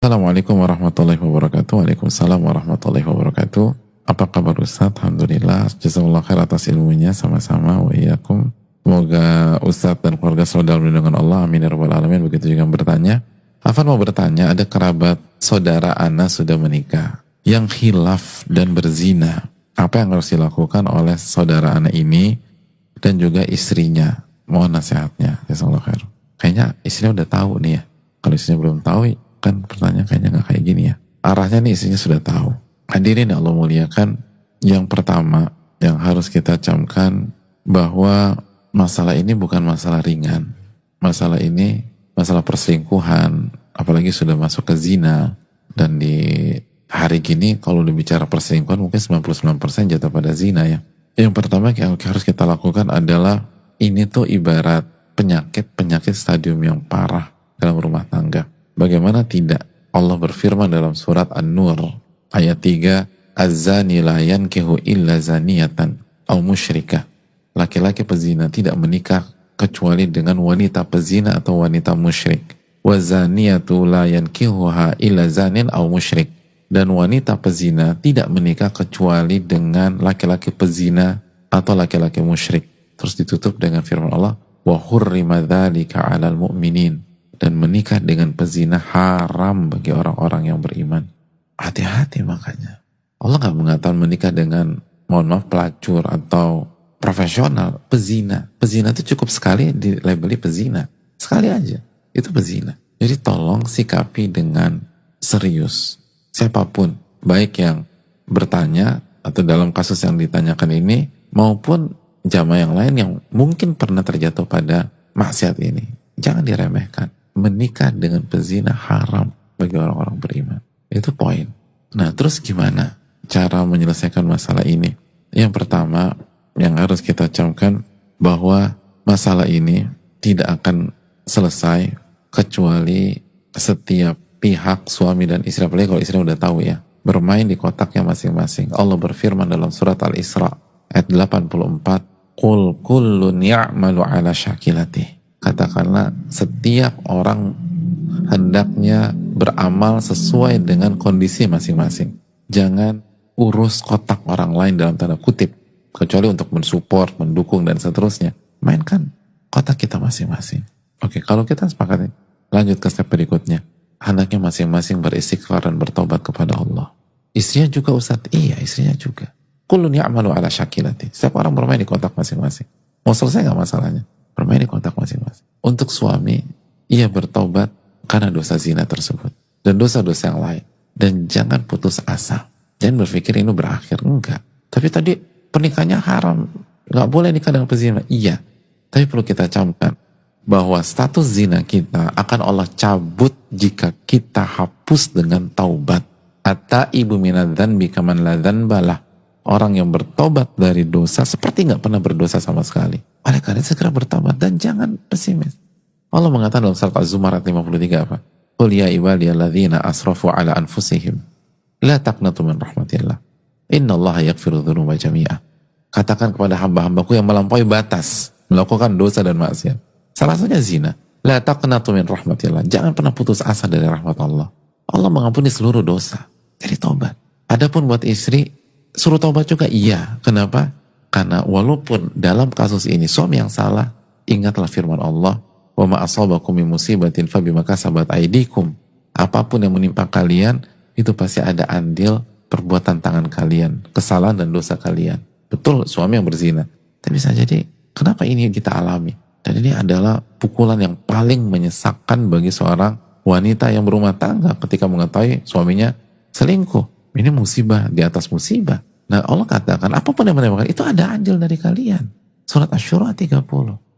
Assalamualaikum warahmatullahi wabarakatuh. Waalaikumsalam warahmatullahi wabarakatuh. Apa kabar Ustaz? Alhamdulillah. Jazakallah khair atas ilmunya. Sama-sama. Wa iyyakum. Semoga Ustaz dan keluarga selalu dalam lindungan Allah. Amin ya rabbal alamin. Begitu juga bertanya. Afan mau bertanya, ada kerabat saudara ana sudah menikah yang khilaf dan berzina. Apa yang harus dilakukan oleh saudara ana ini dan juga istrinya? Mohon nasihatnya. Jazakallah khair. Kayaknya istrinya udah tahu nih ya. Kalau istrinya belum tahu, kan pertanyaan kayaknya nggak kayak gini ya. Arahnya nih istrinya sudah tahu. Hadirin yang Allah muliakan, yang pertama yang harus kita camkan bahwa masalah ini bukan masalah ringan. Masalah ini masalah perselingkuhan, apalagi sudah masuk ke zina. Dan di hari gini kalau dibicara perselingkuhan mungkin 99% jatuh pada zina ya. Yang pertama yang harus kita lakukan adalah ini tuh ibarat penyakit stadium yang parah dalam rumah tangga. Bagaimana tidak? Allah berfirman dalam surat An-Nur ayat 3, Az-zani la yankihu illa zaniyatan aw musyrikah. Laki-laki pezina tidak menikah kecuali dengan wanita pezina atau wanita musyrik. Wa zaniyatu la yankihuha illa zanin aw musyrik. Dan wanita pezina tidak menikah kecuali dengan laki-laki pezina atau laki-laki musyrik. Terus ditutup dengan firman Allah, wa hurrima dzalika 'alal mu'minin. Dan menikah dengan pezina haram bagi orang-orang yang beriman. Hati-hati makanya. Allah gak mengatakan menikah dengan, mohon maaf, pelacur atau profesional. Pezina. Pezina itu cukup sekali dilabeli pezina. Sekali aja. Itu pezina. Jadi tolong sikapi dengan serius. Siapapun. Baik yang bertanya atau dalam kasus yang ditanyakan ini, maupun jamaah yang lain yang mungkin pernah terjatuh pada maksiat ini. Jangan diremehkan. Menikah dengan pezina haram bagi orang-orang beriman. Itu poin. Nah, terus gimana cara menyelesaikan masalah ini? Yang pertama, yang harus kita camkan bahwa masalah ini tidak akan selesai kecuali setiap pihak suami dan istri, apalagi kalau istri udah tahu ya, bermain di kotaknya masing-masing. Allah berfirman dalam surat Al-Isra ayat 84, Qul kullun ya'malu ala syakilatih. Katakanlah setiap orang hendaknya beramal sesuai dengan kondisi masing-masing. Jangan urus kotak orang lain dalam tanda kutip, kecuali untuk mensupport, mendukung dan seterusnya. Mainkan kotak kita masing-masing. Oke, kalau kita sepakat, lanjut ke step berikutnya. Hendaknya masing-masing beristighfar dan bertobat kepada Allah. Istrinya juga Ustadz, iya istrinya juga. Kullun ya'malu ala syakilati. Setiap orang bermain di kotak masing-masing. Mau selesai gak masalahnya? Bermain di kotak masing-masing. Untuk suami, ia bertobat karena dosa zina tersebut dan dosa-dosa yang lain. Dan jangan putus asa. Jangan berpikir ini berakhir. Enggak. Tapi tadi pernikahannya haram. Enggak boleh nikah dengan pezina. Iya. Tapi perlu kita camkan bahwa status zina kita akan Allah cabut jika kita hapus dengan taubat. At-taibu minadz-dzanbi kaman la dzanbalah. Orang yang bertobat dari dosa seperti nggak pernah berdosa sama sekali. Oleh karena segera bertobat dan jangan pesimis. Allah mengatakan dalam surat Az-Zumar ayat 53 apa? Qul ya ibadiyalladzina asrafu ala anfusihim la taqnatu min rahmatillah. Innallaha yaghfiru dzunuba jami'ah. Katakan kepada hamba-hambaku yang melampaui batas, melakukan dosa dan maksiat. Salah satunya zina. La taqnatu min rahmatillah. Jangan pernah putus asa dari rahmat Allah. Allah mengampuni seluruh dosa. Jadi tobat. Adapun buat istri, suruh taubat juga iya. Kenapa? Karena walaupun dalam kasus ini suami yang salah, ingatlah firman Allah, wa ma asabakum min musibatin fa bima kasabat aydikum. Apapun yang menimpa kalian itu pasti ada andil perbuatan tangan kalian, kesalahan dan dosa kalian. Betul suami yang berzina. Tapi bisa jadi kenapa ini kita alami? Dan ini adalah pukulan yang paling menyesakkan bagi seorang wanita yang berumah tangga ketika mengetahui suaminya selingkuh. Ini musibah di atas musibah. Nah Allah katakan, apapun yang menimpa itu ada andil dari kalian. Surat Asy-Syura 30.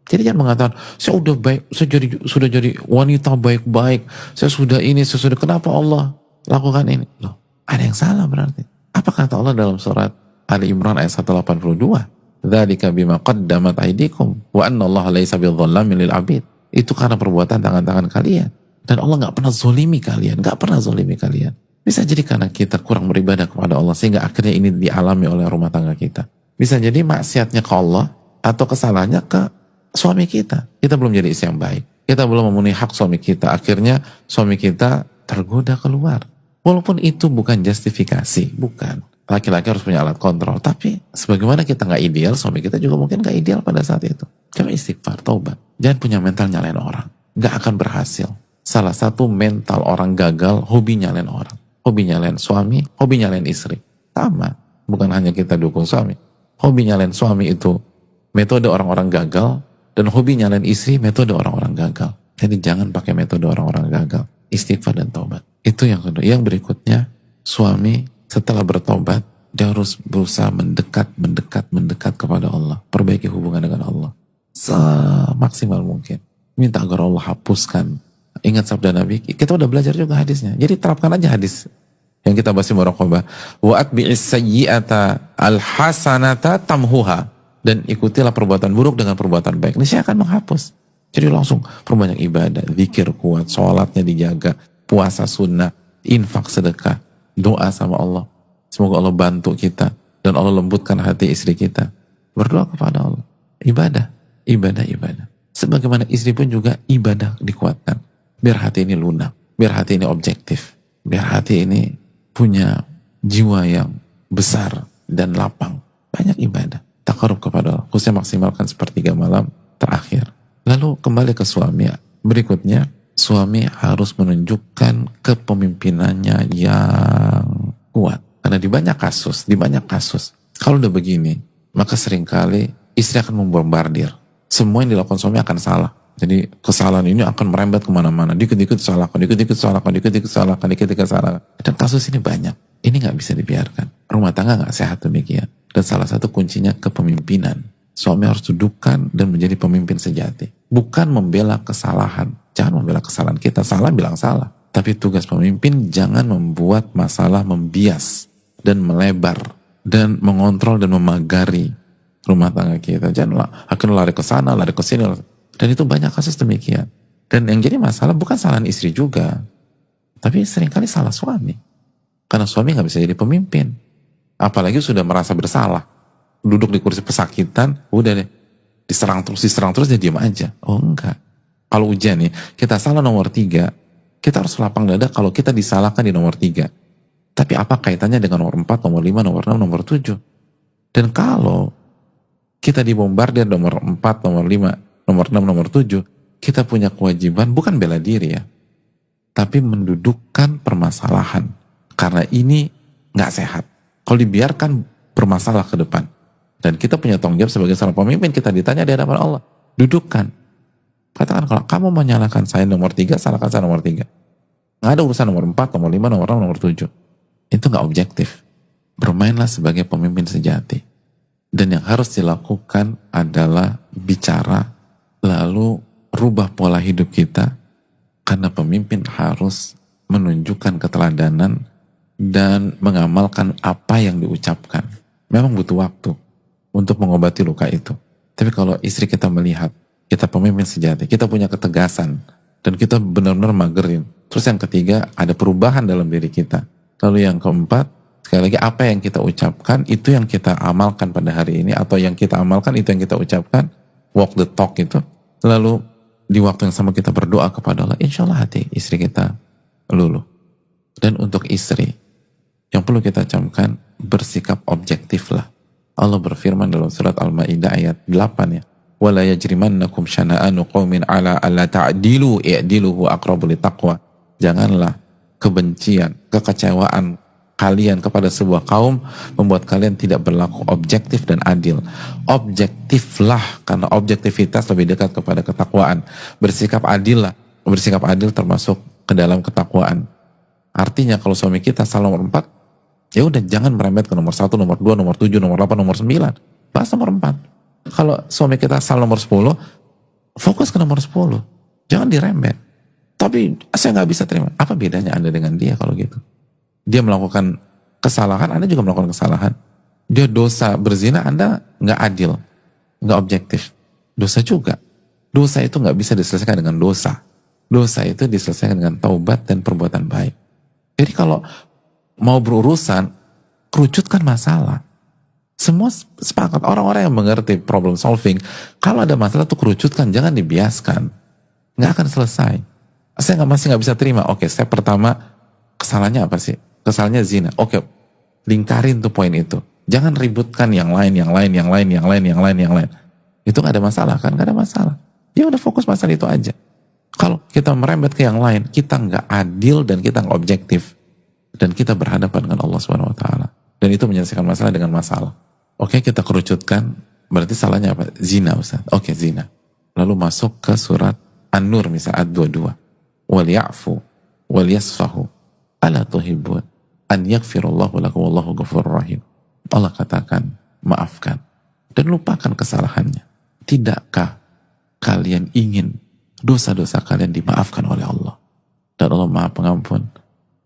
Jadi jangan mengatakan, saya udah baik, saya sudah jadi wanita baik-baik, saya sudah ini, saya sudah, kenapa Allah lakukan ini? Loh, ada yang salah berarti. Apa kata Allah dalam surat Ali Imran ayat 182? Dzalika bima qaddamat aydikum wa anna Allah laisa bidzallamin lil 'abid. Itu karena perbuatan tangan-tangan kalian. Dan Allah gak pernah zolimi kalian, gak pernah zolimi kalian. Bisa jadi karena kita kurang beribadah kepada Allah sehingga akhirnya ini dialami oleh rumah tangga kita. Bisa jadi maksiatnya ke Allah atau kesalahannya ke suami kita. Kita belum jadi istri yang baik. Kita belum memenuhi hak suami kita. Akhirnya suami kita tergoda keluar. Walaupun itu bukan justifikasi, bukan. Laki-laki harus punya alat kontrol, tapi sebagaimana kita nggak ideal, suami kita juga mungkin nggak ideal pada saat itu. Coba istighfar, taubat. Jangan punya mental nyalain orang, nggak akan berhasil. Salah satu mental orang gagal, hobi nyalain orang, hobi nyalain suami, hobi nyalain istri. Sama, bukan hanya kita dukung suami. Hobi nyalain suami itu metode orang-orang gagal, dan hobi nyalain istri metode orang-orang gagal. Jadi jangan pakai metode orang-orang gagal. Istighfar dan taubat. Itu yang kedua. Yang berikutnya, suami setelah bertobat, dia harus berusaha mendekat kepada Allah. Perbaiki hubungan dengan Allah. Semaksimal mungkin. Minta agar Allah hapuskan. Ingat sabda Nabi, kita udah belajar juga hadisnya. Jadi terapkan aja hadis yang kita bahas di muraqabah. Wa atbi'is sayyi'ata al-hasanata tamhuha. Dan ikutilah perbuatan buruk dengan perbuatan baik. Ini saya akan menghapus. Jadi langsung perbanyak ibadah, zikir kuat, sholatnya dijaga, puasa sunnah, infak sedekah, doa sama Allah. Semoga Allah bantu kita dan Allah lembutkan hati istri kita. Berdoa kepada Allah. Ibadah. Sebagaimana istri pun juga ibadah dikuatkan. Biar hati ini lunak, biar hati ini objektif, biar hati ini punya jiwa yang besar dan lapang. Banyak ibadah. Takarub kepada Allah. Khususnya maksimalkan sepertiga malam terakhir. Lalu kembali ke suami. Berikutnya, suami harus menunjukkan kepemimpinannya yang kuat. Karena di banyak kasus, kalau udah begini, maka seringkali istri akan membombardir. Semua yang dilakukan suami akan salah. Jadi kesalahan ini akan merembet kemana-mana. Dikit-dikit salahkan. Dan kasus ini banyak. Ini gak bisa dibiarkan. Rumah tangga gak sehat demikian. Dan salah satu kuncinya kepemimpinan. Suami harus dudukkan dan menjadi pemimpin sejati. Bukan membela kesalahan. Jangan membela kesalahan kita. Salah bilang salah. Tapi tugas pemimpin jangan membuat masalah membias dan melebar dan mengontrol dan memagari rumah tangga kita. Jangan akhirnya lari ke sana, lari ke sini. Dan itu banyak kasus demikian. Dan yang jadi masalah bukan kesalahan istri juga. Tapi seringkali salah suami. Karena suami gak bisa jadi pemimpin. Apalagi sudah merasa bersalah. Duduk di kursi pesakitan, udah deh. Diserang terus, dia diam aja. Oh enggak. Kalau ujian nih, kita salah nomor 3, kita harus lapang dada kalau kita disalahkan di nomor 3. Tapi apa kaitannya dengan nomor 4, nomor 5, nomor 6, nomor 7? Dan kalau kita dibombardir nomor 4, nomor 5, nomor 6, nomor 7, kita punya kewajiban, bukan bela diri ya, tapi mendudukkan permasalahan. Karena ini gak sehat. Kalau dibiarkan bermasalah ke depan. Dan kita punya tanggung jawab sebagai seorang pemimpin, kita ditanya di hadapan Allah. Dudukkan. Katakan kalau kamu menyalahkan saya nomor 3, salahkan saya nomor 3. Nggak ada urusan nomor 4, nomor 5, nomor 6, nomor 7. Itu nggak objektif. Bermainlah sebagai pemimpin sejati. Dan yang harus dilakukan adalah bicara, lalu rubah pola hidup kita, karena pemimpin harus menunjukkan keteladanan dan mengamalkan apa yang diucapkan. Memang butuh waktu untuk mengobati luka itu. Tapi kalau istri kita melihat, kita pemimpin sejati, kita punya ketegasan, dan kita benar-benar magerin. Terus yang ketiga, ada perubahan dalam diri kita. Lalu yang keempat, sekali lagi apa yang kita ucapkan, itu yang kita amalkan pada hari ini, atau yang kita amalkan, itu yang kita ucapkan, walk the talk itu. Lalu di waktu yang sama kita berdoa kepada Allah, insya Allah hati istri kita luluh. Dan untuk istri, yang perlu kita camkan, bersikap objektif lah. Allah berfirman dalam surat Al-Ma'idah ayat 8 ya. وَلَا يَجْرِمَنَّكُمْ شَنَآنُ قَوْمٍ عَلَىٰ أَلَّا تَعْدِلُوا إِعْدِلُوا هُوَ أَقْرَبُ لِلتَّقْوَى. Janganlah kebencian, kekecewaan kalian kepada sebuah kaum membuat kalian tidak berlaku objektif dan adil. Objektiflah, karena objektivitas lebih dekat kepada ketakwaan. Bersikap adil lah. Bersikap adil termasuk ke dalam ketakwaan. Artinya kalau suami kita salah nomor 4, ya udah jangan merembet ke nomor 1, nomor 2, nomor 7, nomor 8, nomor 9. Bahas nomor 4. Kalau suami kita salah nomor 10, fokus ke nomor 10. Jangan dirembet. Tapi saya nggak bisa terima. Apa bedanya Anda dengan dia kalau gitu? Dia melakukan kesalahan, Anda juga melakukan kesalahan. Dia dosa berzina, Anda nggak adil, nggak objektif. Dosa juga. Dosa itu nggak bisa diselesaikan dengan dosa. Dosa itu diselesaikan dengan taubat dan perbuatan baik. Jadi kalau mau berurusan, kerucutkan masalah. Semua sepakat, orang-orang yang mengerti problem solving, kalau ada masalah tuh kerucutkan, jangan dibiaskan. Nggak akan selesai. Saya masih nggak bisa terima. Oke, step pertama, kesalahannya apa sih? Kesalahannya zina. Oke, lingkarin tuh poin itu. Jangan ributkan yang lain. Itu nggak ada masalah kan? Nggak ada masalah. Ya udah fokus masalah itu aja. Kalau kita merembet ke yang lain, kita nggak adil dan kita nggak objektif. Dan kita berhadapan dengan Allah Subhanahu Wa Taala. Dan itu menyelesaikan masalah dengan masalah. Oke, kita kerucutkan. Berarti salahnya apa? Zina, Ustaz. Oke, zina. Lalu masuk ke surat An-Nur misalnya ayat 22. Walyafu walyasfahu ala tuhibbun an yaghfirallahu lakum wallahu ghafurur rahim. Allah katakan, maafkan dan lupakan kesalahannya. Tidakkah kalian ingin dosa-dosa kalian dimaafkan oleh Allah? Dan Allah Maha Pengampun,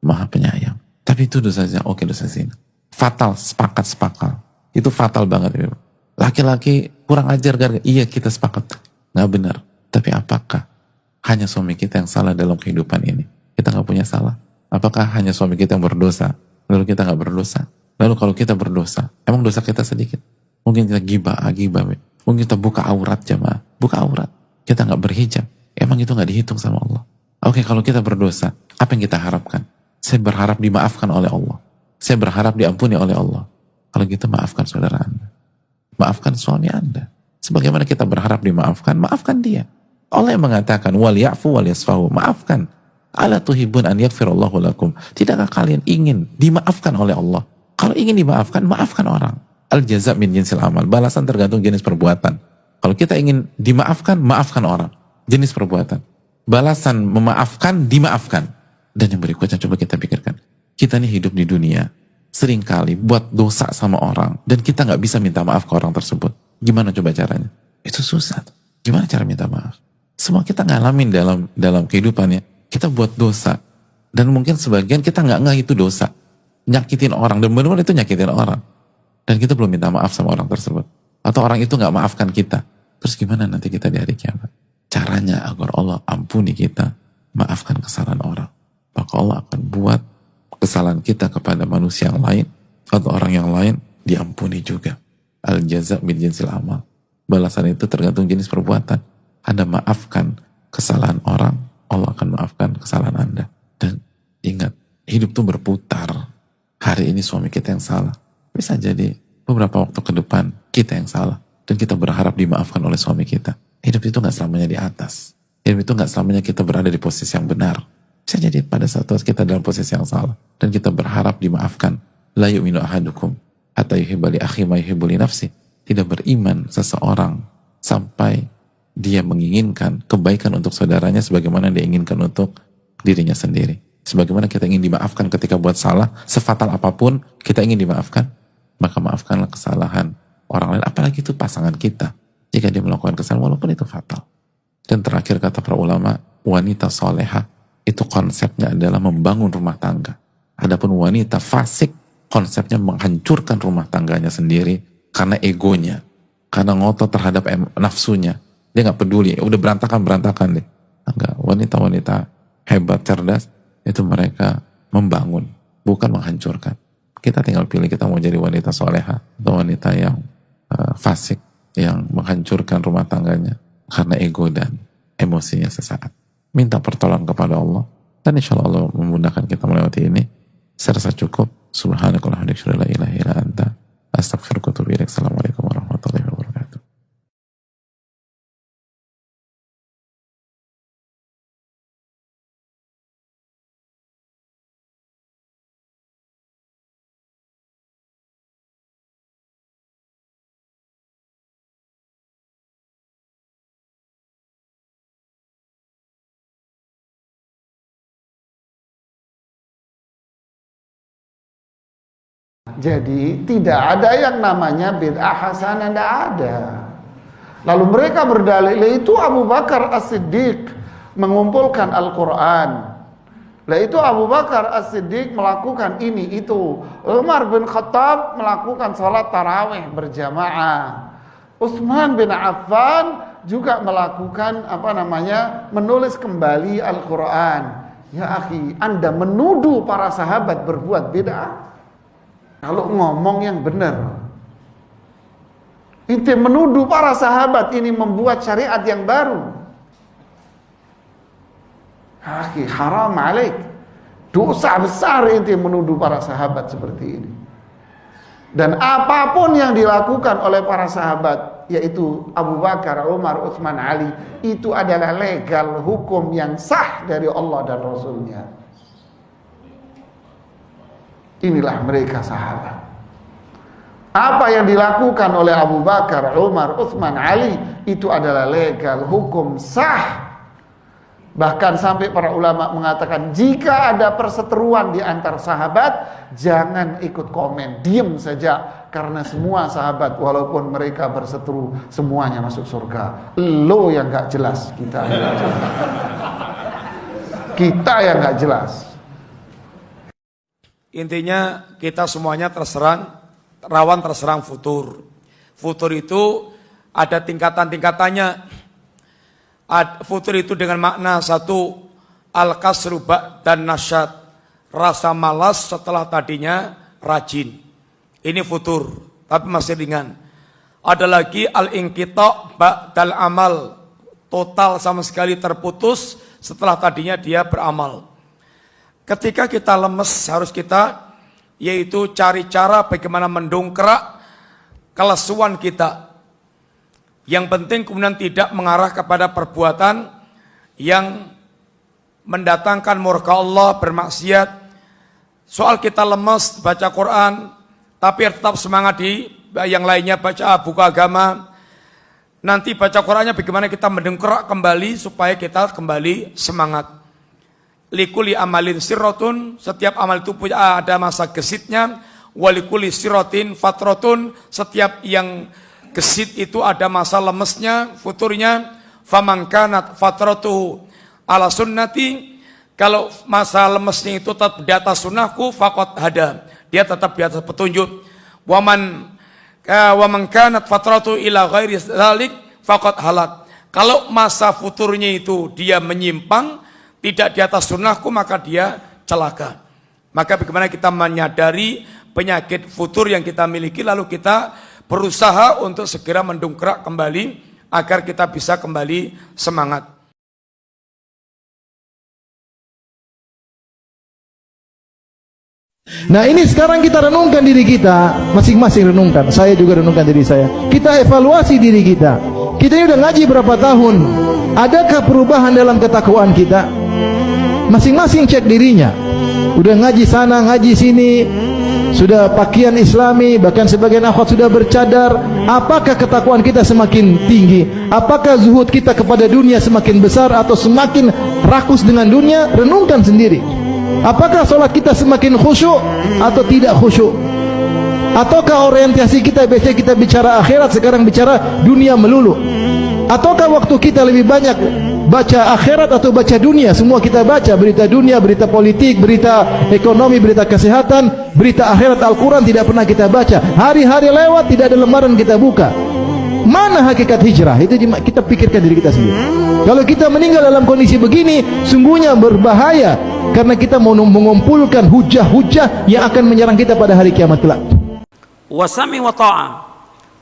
Maha Penyayang. Tapi itu dosa zina. Oke, dosa zina. Fatal, sepakat. Itu fatal banget. Laki-laki kurang ajar gara-gara. Iya, kita sepakat. Nggak benar. Tapi apakah hanya suami kita yang salah dalam kehidupan ini? Kita nggak punya salah. Apakah hanya suami kita yang berdosa, lalu kita nggak berdosa? Lalu kalau kita berdosa, emang dosa kita sedikit? Mungkin kita gibah. Mungkin kita buka aurat jamaah. Buka aurat. Kita nggak berhijab. Emang itu nggak dihitung sama Allah? Oke, kalau kita berdosa, apa yang kita harapkan? Saya berharap dimaafkan oleh Allah. Saya berharap diampuni oleh Allah. Kalau gitu maafkan saudara Anda. Maafkan suami Anda. Sebagaimana kita berharap dimaafkan, maafkan dia. Allah yang mengatakan, wal ya'fu wal yasfahu, maafkan. Ala tuhibun an yaghfirallahu lakum. Tidakkah kalian ingin dimaafkan oleh Allah? Kalau ingin dimaafkan, maafkan orang. Al jaza' min jinsil amal. Balasan tergantung jenis perbuatan. Kalau kita ingin dimaafkan, maafkan orang. Jenis perbuatan. Balasan memaafkan, dimaafkan. Dan yang berikutnya coba kita pikirkan. Kita ini hidup di dunia, seringkali buat dosa sama orang. Dan kita nggak bisa minta maaf ke orang tersebut. Gimana coba caranya? Itu susah. Gimana cara minta maaf? Semua kita ngalamin dalam kehidupannya. Kita buat dosa. Dan mungkin sebagian kita nggak itu dosa. Nyakitin orang. Dan benar-benar itu nyakitin orang. Dan kita belum minta maaf sama orang tersebut. Atau orang itu nggak maafkan kita. Terus gimana nanti kita di hari kiamat? Caranya agar Allah ampuni kita, maafkan kesalahan orang. Maka Allah akan buat kesalahan kita kepada manusia yang lain atau orang yang lain diampuni juga. Al jaza' min jinsil amal. Balasan itu tergantung jenis perbuatan. Anda maafkan kesalahan orang, Allah akan maafkan kesalahan Anda. Dan ingat, hidup itu berputar. Hari ini suami kita yang salah. Bisa jadi beberapa waktu ke depan kita yang salah. Dan kita berharap dimaafkan oleh suami kita. Hidup itu gak selamanya di atas. Hidup itu gak selamanya kita berada di posisi yang benar. Bisa jadi pada satu kita dalam posisi yang salah. Dan kita berharap dimaafkan. La yu'minu ahadukum hatta yuhibba li akhi ma yuhibbu li nafsi. Tidak beriman seseorang sampai dia menginginkan kebaikan untuk saudaranya sebagaimana dia inginkan untuk dirinya sendiri. Sebagaimana kita ingin dimaafkan ketika buat salah, sefatal apapun kita ingin dimaafkan, maka maafkanlah kesalahan orang lain, apalagi itu pasangan kita. Jika dia melakukan kesalahan walaupun itu fatal. Dan terakhir kata para ulama, wanita solehah itu konsepnya adalah membangun rumah tangga. Adapun wanita fasik, konsepnya menghancurkan rumah tangganya sendiri karena egonya, karena ngotot terhadap nafsunya. Dia nggak peduli, udah berantakan deh. Enggak, wanita-wanita hebat, cerdas, itu mereka membangun, bukan menghancurkan. Kita tinggal pilih kita mau jadi wanita soleha atau wanita yang fasik, yang menghancurkan rumah tangganya karena ego dan emosinya sesaat. Minta pertolongan kepada Allah, dan insya Allah Allah memudahkan kita melewati ini. Saya rasa cukup. Subhanakallahumma wa bihamdika, la ilaha illa anta, astaghfiruka wa atubu ilaik. Assalamualaikum warahmatullahi wabarakatuh. Jadi tidak ada yang namanya bid'ah hasanah, tidak ada. Lalu mereka berdalil itu Abu Bakar As-Siddiq mengumpulkan Al-Quran. Lah itu Abu Bakar As-Siddiq melakukan ini itu. Umar bin Khattab melakukan salat tarawih berjamaah. Utsman bin Affan juga melakukan menulis kembali Al-Quran. Ya akhi, Anda menuduh para sahabat berbuat bid'ah. Kalau ngomong yang benar, ente menuduh para sahabat ini membuat syariat yang baru. Akhi, haram alaik. Dosa besar inti menuduh para sahabat seperti ini. Dan apapun yang dilakukan oleh para sahabat, yaitu Abu Bakar, Umar, Utsman, Ali, itu adalah legal, hukum yang sah dari Allah dan Rasulnya. Inilah mereka sahabat. Apa yang dilakukan oleh Abu Bakar, Umar, Utsman, Ali, itu adalah legal, hukum sah. Bahkan sampai para ulama mengatakan, jika ada perseteruan di antar sahabat, jangan ikut komen, diam saja. Karena semua sahabat, walaupun mereka berseteru, semuanya masuk surga. Lo yang gak jelas, kita yang gak jelas. Kita yang gak jelas. Intinya kita semuanya rawan terserang futur. Futur itu ada tingkatan-tingkatannya. Futur itu dengan makna satu, al-kasru dan nasyad, rasa malas setelah tadinya rajin. Ini futur, tapi masih ringan. Ada lagi al-inqita' ba'dal amal, total sama sekali terputus setelah tadinya dia beramal. Ketika kita lemes, harus kita yaitu cari cara bagaimana mendongkrak kelesuan kita. Yang penting kemudian tidak mengarah kepada perbuatan yang mendatangkan murka Allah, bermaksiat. Soal kita lemes baca Quran, tapi tetap semangat di yang lainnya baca buku agama. Nanti baca Qurannya bagaimana kita mendongkrak kembali supaya kita kembali semangat. Likuli amalin sirrotun, setiap amal itu punya ada masa gesitnya. Walikuli sirrotin fatrotun, setiap yang gesit itu ada masa lemesnya, futurnya. Famankanat fatratuhu ala sunnati, kalau masa lemesnya itu tetap di atas sunnahku, faqad hada, dia tetap di atas petunjuk. Waman kanat fatratuhu ila ghairi dzalik faqad halak, kalau masa futurnya itu dia menyimpang, tidak di atas sunnahku, maka dia celaka. Maka bagaimana kita menyadari penyakit futur yang kita miliki, lalu kita berusaha untuk segera mendongkrak kembali agar kita bisa kembali semangat. Nah ini sekarang kita renungkan diri kita, masing-masing renungkan, saya juga renungkan diri saya. Kita evaluasi diri kita. Kita ini udah ngaji berapa tahun? Adakah perubahan dalam ketakwaan kita? Masing-masing cek dirinya. Udah ngaji sana, ngaji sini, sudah pakaian islami, bahkan sebagian akhwat sudah bercadar. Apakah ketakwaan kita semakin tinggi? Apakah zuhud kita kepada dunia semakin besar atau semakin rakus dengan dunia? Renungkan sendiri. Apakah sholat kita semakin khusyuk atau tidak khusyuk? Ataukah orientasi kita biasanya kita bicara akhirat, sekarang bicara dunia melulu? Ataukah waktu kita lebih banyak baca akhirat atau baca dunia? Semua kita baca, berita dunia, berita politik, berita ekonomi, berita kesehatan, berita akhirat. Al-Quran tidak pernah kita baca. Hari-hari lewat, tidak ada lembaran kita buka. Mana hakikat hijrah? Itu kita pikirkan diri kita sendiri. Kalau kita meninggal dalam kondisi begini, sungguhnya berbahaya, karena kita mau mengumpulkan hujah-hujah yang akan menyerang kita pada hari kiamat kelak. Wasami wa ta'ah,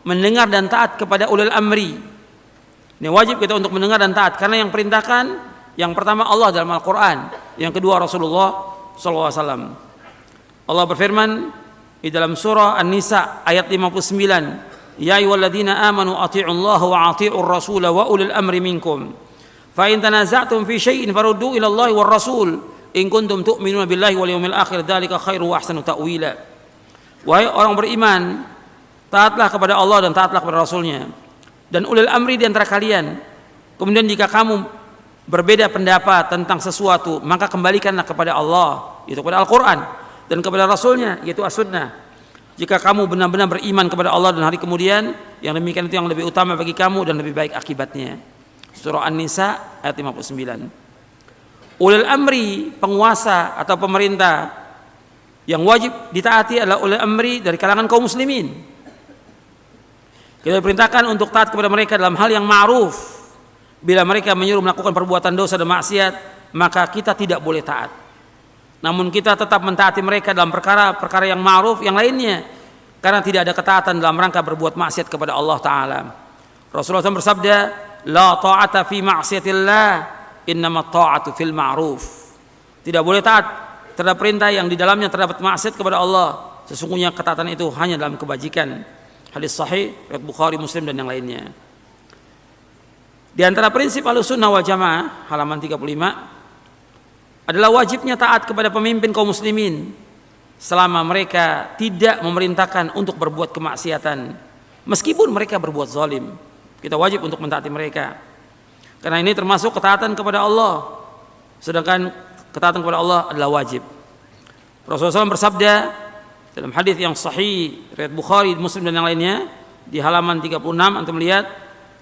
mendengar dan taat kepada ulil amri. Ini wajib kita untuk mendengar dan taat, karena yang perintahkan yang pertama Allah dalam Al-Quran, yang kedua Rasulullah SAW. Allah berfirman di dalam surah An-Nisa ayat 59, ya ayyuhalladzina amanu athi'ullaha wa athi'ur rasula wa ulil amri minkum fa in tanaza'tum fi syai'in faruddu ila Allahi war rasul in kuntum tu'minuna billahi wal yawmil akhir dzalika khairu wa ahsanu ta'wila. Wahai orang beriman, taatlah kepada Allah dan taatlah kepada Rasulnya dan ulil amri di antara kalian. Kemudian jika kamu berbeda pendapat tentang sesuatu, maka kembalikanlah kepada Allah, yaitu kepada Al-Quran, dan kepada Rasulnya, yaitu As-Sunnah. Jika kamu benar-benar beriman kepada Allah dan hari kemudian, yang demikian itu yang lebih utama bagi kamu dan lebih baik akibatnya. Surah An-Nisa ayat 59. Ulil amri, penguasa atau pemerintah yang wajib ditaati adalah ulil amri dari kalangan kaum muslimin. Kita diperintahkan untuk taat kepada mereka dalam hal yang ma'ruf. Bila mereka menyuruh melakukan perbuatan dosa dan maksiat, maka kita tidak boleh taat. Namun kita tetap mentaati mereka dalam perkara-perkara yang ma'ruf yang lainnya, karena tidak ada ketaatan dalam rangka berbuat maksiat kepada Allah Ta'ala. Rasulullah SAW bersabda, la ta'ata fi ma'siyatillah, innamat ta'atu fil ma'ruf. Tidak boleh taat terhadap perintah yang di dalamnya terdapat maksiat kepada Allah. Sesungguhnya ketaatan itu hanya dalam kebajikan. Hadis sahih riwayat Bukhari, Muslim dan yang lainnya. Di antara prinsip Ahlussunnah wal Jamaah halaman 35 adalah wajibnya taat kepada pemimpin kaum muslimin selama mereka tidak memerintahkan untuk berbuat kemaksiatan, meskipun mereka berbuat zalim. Kita wajib untuk mentaati mereka, karena ini termasuk ketaatan kepada Allah, sedangkan ketaatan kepada Allah adalah wajib. Rasulullah SAW bersabda dalam hadis yang sahih riwayat Bukhari, Muslim dan yang lainnya, di halaman 36 antum lihat,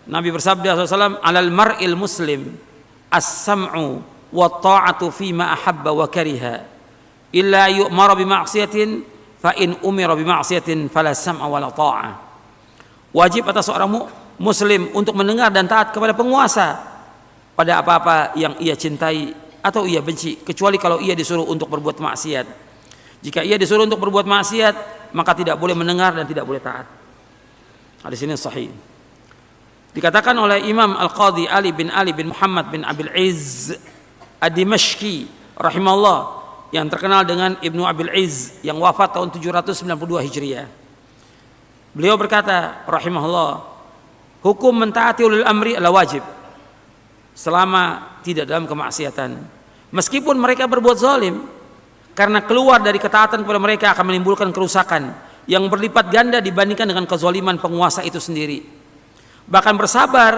Nabi bersabda SAW, alal mar'il muslim as-sam'u wa ta'atu fima ahabba wa kariha illa yu'mara bi ma'siyatin fa in umira bi ma'siyatin fala sam'a wala ta'ah. Wajib atas seorang muslim untuk mendengar dan taat kepada penguasa pada apa-apa yang ia cintai atau ia benci, kecuali kalau ia disuruh untuk berbuat maksiat. Jika ia disuruh untuk berbuat maksiat, maka tidak boleh mendengar dan tidak boleh taat. Hadis ini sahih. Dikatakan oleh Imam Al-Qadhi Ali bin Muhammad bin Abil Izz Ad-Dimashqi rahimahullah, yang terkenal dengan Ibnu Abil Izz, yang wafat tahun 792 Hijriah. Beliau berkata rahimahullah, hukum mentaati ulil amri adalah wajib selama tidak dalam kemaksiatan, meskipun mereka berbuat zalim, karena keluar dari ketaatan kepada mereka akan menimbulkan kerusakan yang berlipat ganda dibandingkan dengan kezaliman penguasa itu sendiri. Bahkan bersabar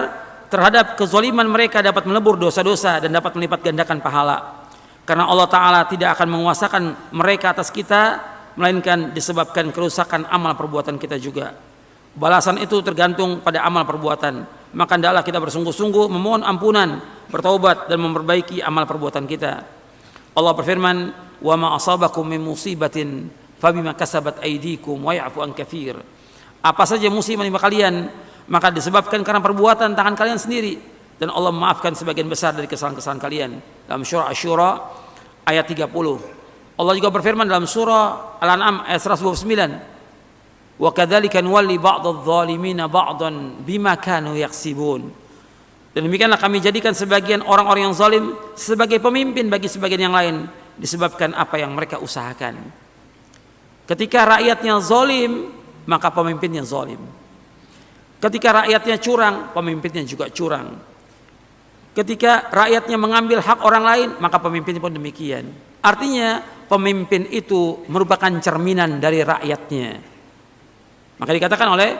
terhadap kezaliman mereka dapat melebur dosa-dosa dan dapat melipat gandakan pahala, karena Allah Ta'ala tidak akan menguasakan mereka atas kita, melainkan disebabkan kerusakan amal perbuatan kita juga. Balasan itu tergantung pada amal perbuatan. Maka hendaklah kita bersungguh-sungguh memohon ampunan, bertaubat dan memperbaiki amal perbuatan kita. Allah berfirman, wa ma asabakum min musibatin fabima kasabat aydikum wa ya'fu an katsir. Apa saja musibah menimpa kalian, maka disebabkan karena perbuatan tangan kalian sendiri, dan Allah memaafkan sebagian besar dari kesalahan-kesalahan kalian. Dalam surah Asy-Syura ayat 30. Allah juga berfirman dalam surah Al-An'am ayat 129, wa kadzalika nuwalli ba'dadh-dhalimina ba'dan bima kanu yaksibun. Dan demikianlah kami jadikan sebagian orang-orang yang zalim sebagai pemimpin bagi sebagian yang lain, disebabkan apa yang mereka usahakan. Ketika rakyatnya zalim, maka pemimpinnya zalim. Ketika rakyatnya curang, pemimpinnya juga curang. Ketika rakyatnya mengambil hak orang lain, maka pemimpinnya pun demikian. Artinya pemimpin itu merupakan cerminan dari rakyatnya. Maka dikatakan oleh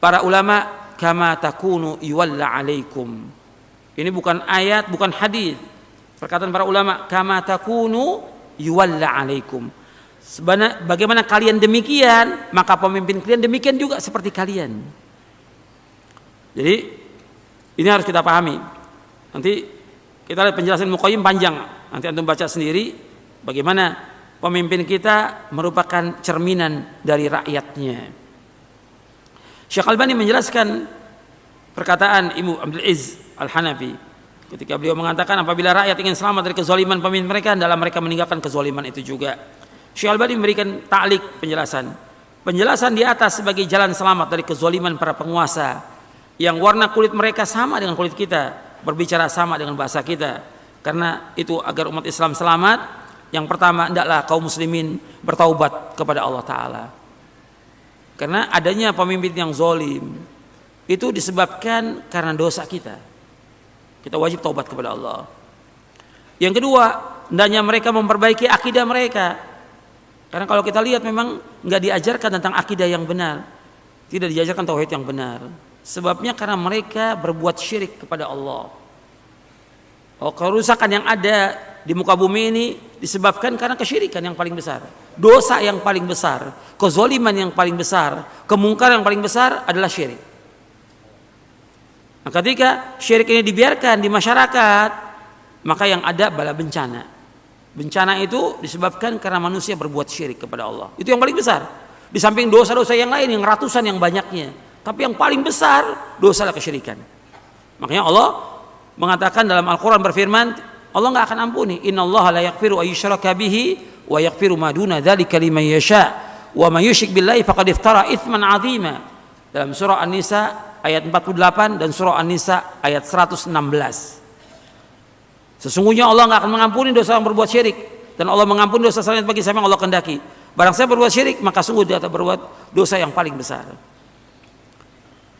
para ulama, kama takunu yuwalla alaikum. Ini bukan ayat, bukan hadis. Perkataan para ulama, kama takunu yuwalla alaikum. Bagaimana kalian demikian, maka pemimpin kalian demikian juga seperti kalian. Jadi ini harus kita pahami. Nanti kita lihat penjelasan Muqayyim panjang. Nanti antum baca sendiri bagaimana pemimpin kita merupakan cerminan dari rakyatnya. Syekh Albani menjelaskan perkataan Ibnu Abdul Izz Al-Hanafi ketika beliau mengatakan apabila rakyat ingin selamat dari kezaliman pemimpin mereka, dalam mereka meninggalkan kezaliman itu juga. Syekh Albani memberikan ta'liq penjelasan di atas sebagai jalan selamat dari kezaliman para penguasa yang warna kulit mereka sama dengan kulit kita, berbicara sama dengan bahasa kita. Karena itu agar umat Islam selamat, yang pertama hendaklah kaum muslimin bertaubat kepada Allah Ta'ala. Karena adanya pemimpin yang zalim itu disebabkan karena dosa kita. Kita wajib taubat kepada Allah. Yang kedua, hendaknya mereka memperbaiki akidah mereka. Karena kalau kita lihat memang nggak diajarkan tentang akidah yang benar, tidak diajarkan tauhid yang benar. Sebabnya karena mereka berbuat syirik kepada Allah. Kerusakan yang ada di muka bumi ini disebabkan karena kesyirikan yang paling besar, dosa yang paling besar, kezaliman yang paling besar, kemungkaran yang paling besar adalah syirik. Nah, ketika syirik ini dibiarkan di masyarakat, maka yang ada bala bencana. Bencana itu disebabkan karena manusia berbuat syirik kepada Allah. Itu yang paling besar. Di samping dosa-dosa yang lain yang ratusan yang banyaknya, tapi yang paling besar dosa adalah kesyirikan. Makanya Allah mengatakan dalam Al-Quran berfirman, Allah nggak akan ampuni. Innallaha la yaghfiru ay yushraka bihi wa yaghfiru ma duna dzalika liman yasha wa may yusyrik billahi faqad iftara itsman 'azima. Dalam surah An-Nisa ayat 48 dan surah An-Nisa ayat 116. Sesungguhnya Allah nggak akan mengampuni dosa yang berbuat syirik, dan Allah mengampuni dosa selain bagi siapa yang Allah kehendaki. Barang siapa berbuat syirik, maka sungguh dia telah berbuat dosa yang paling besar.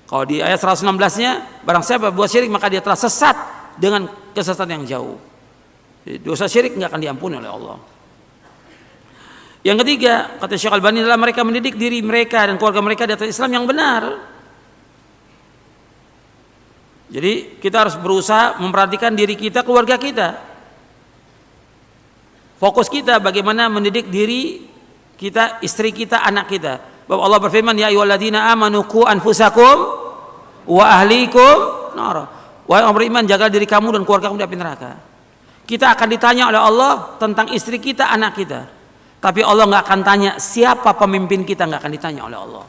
Kalau di ayat 116-nya, barang siapa berbuat syirik maka dia telah sesat dengan kesesatan yang jauh. Jadi, dosa syirik nggak akan diampuni oleh Allah. Yang ketiga, kata Syekh Albani, adalah mereka mendidik diri mereka dan keluarga mereka di atas Islam yang benar. Jadi kita harus berusaha memperhatikan diri kita, keluarga kita. Fokus kita bagaimana mendidik diri kita, istri kita, anak kita. Bahwa Allah berfirman, ya ayyuhalladzina amanu qu anfusakum wa ahlikum nar. Wahai orang beriman, jaga diri kamu dan keluarga kamu dari api neraka. Kita akan ditanya oleh Allah tentang istri kita, anak kita. Tapi Allah nggak akan tanya siapa pemimpin kita, nggak akan ditanya oleh Allah.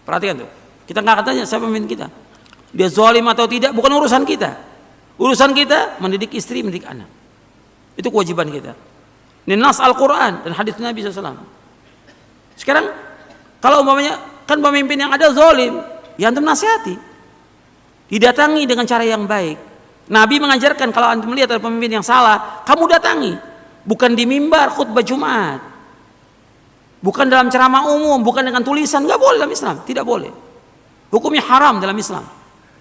Perhatikan tuh, kita nggak akan tanya siapa pemimpin kita. Dia zalim atau tidak bukan urusan kita. Urusan kita mendidik istri, mendidik anak. Itu kewajiban kita. Ini nas Al-Quran dan hadis Nabi SAW. Sekarang kalau umpamanya kan pemimpin yang ada zalim, ya antum nasihati, didatangi dengan cara yang baik. Nabi mengajarkan kalau antum melihat ada pemimpin yang salah, kamu datangi, bukan di mimbar khutbah Jumat, bukan dalam ceramah umum, bukan dengan tulisan. Nggak boleh dalam Islam, tidak boleh. Hukumnya haram dalam Islam,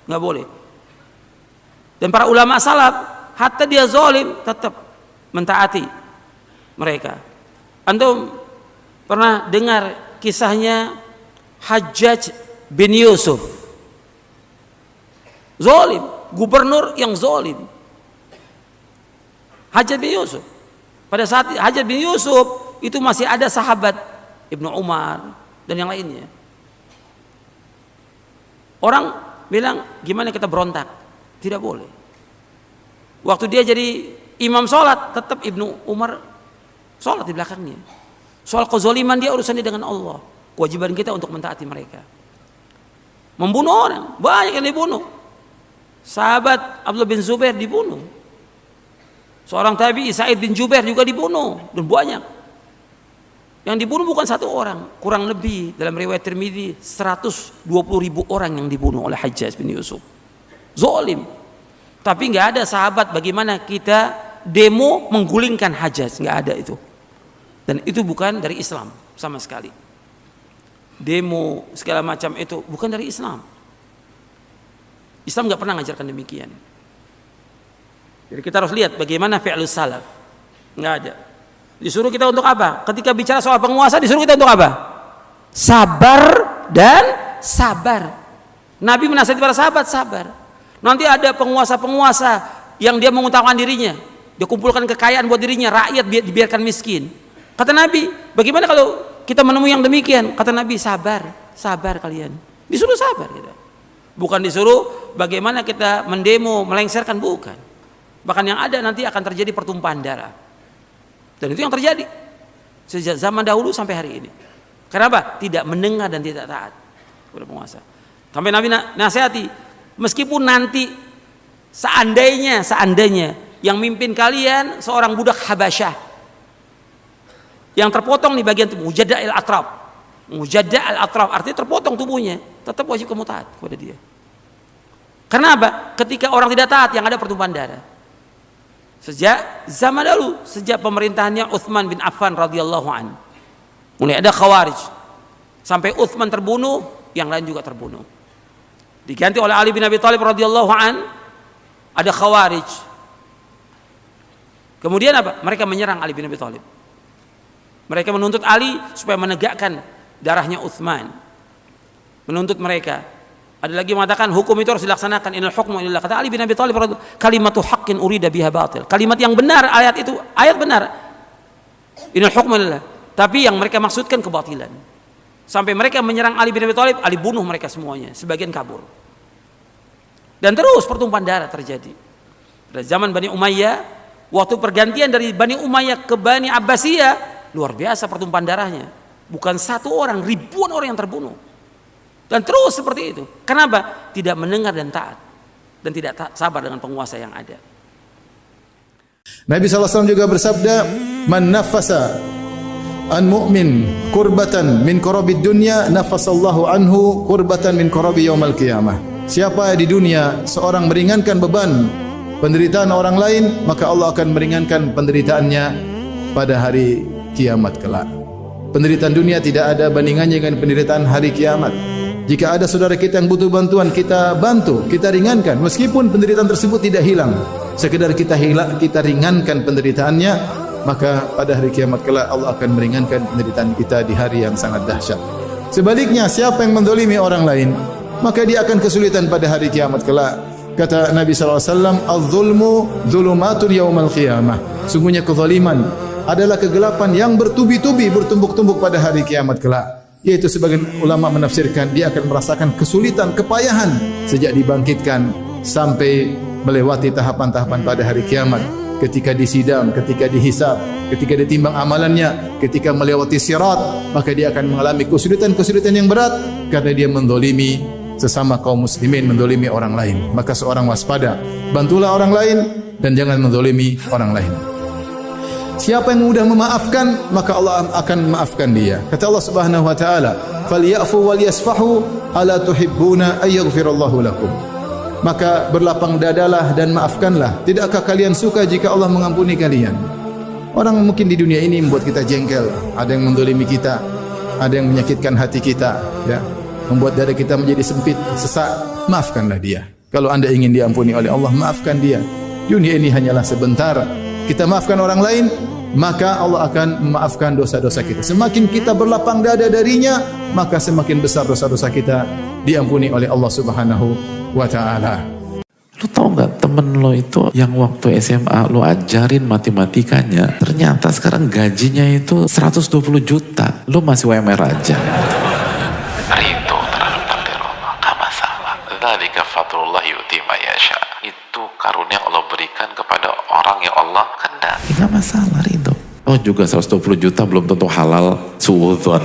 nggak boleh. Dan para ulama salaf, hatta dia zalim tetap mentaati mereka. Antum pernah dengar kisahnya Hajjaj bin Yusuf? Zalim, gubernur yang zalim. Hajjaj bin Yusuf. Pada saat Hajjaj bin Yusuf itu masih ada sahabat Ibnu Umar dan yang lainnya. Orang bilang, gimana kita berontak? Tidak boleh. Waktu dia jadi imam sholat, tetap Ibnu Umar sholat di belakangnya. Soal kezaliman dia urusannya dengan Allah. Kewajiban kita untuk mentaati mereka. Membunuh orang, banyak yang dibunuh. Sahabat Abdullah bin Zubair dibunuh. Seorang tabi'i Sa'id bin Jubair juga dibunuh, dan banyak. Yang dibunuh bukan satu orang, kurang lebih dalam riwayat Tirmidzi 120.000 orang yang dibunuh oleh Hajjaj bin Yusuf. Zalim. Tapi nggak ada sahabat bagaimana kita demo menggulingkan Hajjaj, nggak ada itu. Dan itu bukan dari Islam sama sekali. Demo segala macam itu bukan dari Islam. Islam nggak pernah ngajarkan demikian. Jadi kita harus lihat bagaimana fi'lus salaf. Nggak ada. Disuruh kita untuk apa? Ketika bicara soal penguasa disuruh kita untuk apa? Sabar dan sabar. Nabi menasihati para sahabat sabar. Nanti ada penguasa-penguasa yang dia mengutamakan dirinya, dia kumpulkan kekayaan buat dirinya, rakyat dibiarkan miskin. Kata Nabi, bagaimana kalau kita menemui yang demikian? Kata Nabi, sabar, sabar kalian. Disuruh sabar kita. Bukan disuruh bagaimana kita mendemo, melengsarkan, bukan. Bahkan yang ada nanti akan terjadi pertumpahan darah. Dan itu yang terjadi sejak zaman dahulu sampai hari ini. Kenapa? Tidak mendengar dan tidak taat kepada penguasa. Sampai Nabi nasihati, meskipun nanti seandainya yang mimpin kalian seorang budak Habasyah yang terpotong di bagian tubuh, mujadda' al-atraf, artinya terpotong tubuhnya, tetap wajib kamu taat kepada dia. Karena apa? Ketika orang tidak taat yang ada pertumpahan darah. Sejak zaman dahulu, sejak pemerintahannya Utsman bin Affan radhiyallahu an, mulai ada Khawarij, sampai Utsman terbunuh, yang lain juga terbunuh. Diganti oleh Ali bin Abi Thalib radhiyallahu an, ada Khawarij. Kemudian apa? Mereka menyerang Ali bin Abi Thalib. Mereka menuntut Ali supaya menegakkan darahnya Utsman. Menuntut mereka. Ada lagi mengatakan hukum itu harus dilaksanakan. Innal hukmu lillah. Kata Ali bin Abi Thalib, kalimatu haqqin urida biha batil. Kalimat yang benar, ayat itu ayat benar. Innal hukmu lillah. Tapi yang mereka maksudkan kebatilan. Sampai mereka menyerang Ali bin Abi Thalib, Ali bunuh mereka semuanya, sebagian kabur. Dan terus pertumpahan darah terjadi. Pada zaman Bani Umayyah, waktu pergantian dari Bani Umayyah ke Bani Abbasiyah, luar biasa pertumpahan darahnya. Bukan satu orang, ribuan orang yang terbunuh. Dan terus seperti itu. Kenapa? Tidak mendengar dan taat. Dan tidak sabar dengan penguasa yang ada. Nabi SAW juga bersabda, man nafasa an mu'min kurbatan min kurabid dunya, nafasallahu anhu kurbatan min kurabi yaumal qiyamah. Siapa di dunia seorang meringankan beban penderitaan orang lain, maka Allah akan meringankan penderitaannya pada hari kiamat kelak. Penderitaan dunia tidak ada bandingannya dengan penderitaan hari kiamat. Jika ada saudara kita yang butuh bantuan, kita bantu, kita ringankan. Meskipun penderitaan tersebut tidak hilang, sekedar kita ringankan penderitaannya, maka pada hari kiamat kelak Allah akan meringankan penderitaan kita di hari yang sangat dahsyat. Sebaliknya, siapa yang mendolimi orang lain, maka dia akan kesulitan pada hari kiamat kelak. Kata Nabi SAW, "Az-zulmu zulumatun yaumal qiyamah." Sungguhnya kezaliman adalah kegelapan yang bertubi-tubi, bertumbuk-tumbuk pada hari kiamat kelak. Yaitu sebagian ulama menafsirkan dia akan merasakan kesulitan, kepayahan sejak dibangkitkan sampai melewati tahapan-tahapan pada hari kiamat. Ketika disidang, ketika dihisab, ketika ditimbang amalannya, ketika melewati sirat, maka dia akan mengalami kesulitan-kesulitan yang berat karena dia mendolimi sesama kaum muslimin, mendolimi orang lain. Maka seorang waspada, bantulah orang lain dan jangan mendolimi orang lain. Siapa yang mudah memaafkan, maka Allah akan memaafkan dia. Kata Allah Subhanahu wa taala, "Falyafu wal yasfahu ala tuhibbuna ay yaghfirallahu lakum." Maka berlapang dadalah dan maafkanlah. Tidakkah kalian suka jika Allah mengampuni kalian? Orang mungkin di dunia ini membuat kita jengkel, ada yang mendolimi kita, ada yang menyakitkan hati kita, ya, membuat dada kita menjadi sempit, sesak. Maafkanlah dia. Kalau Anda ingin diampuni oleh Allah, maafkan dia. Dunia ini hanyalah sebentar. Kita maafkan orang lain, maka Allah akan memaafkan dosa-dosa kita. Semakin kita berlapang dada darinya, maka semakin besar dosa-dosa kita diampuni oleh Allah Subhanahu wa ta'ala. Lu tau gak temen lo itu yang waktu SMA lu ajarin matematikanya, ternyata sekarang gajinya itu 120 juta. Lu masih WMR aja. Ridho terhadap takdir Allah, gak masalah. Dzalika fadlullah yu'ti ma yasha. Itu karunia Allah berikan kepada orang yang Allah kehendaki. Gak masalah, ridho. Oh juga 120 juta belum tentu halal, suudzon.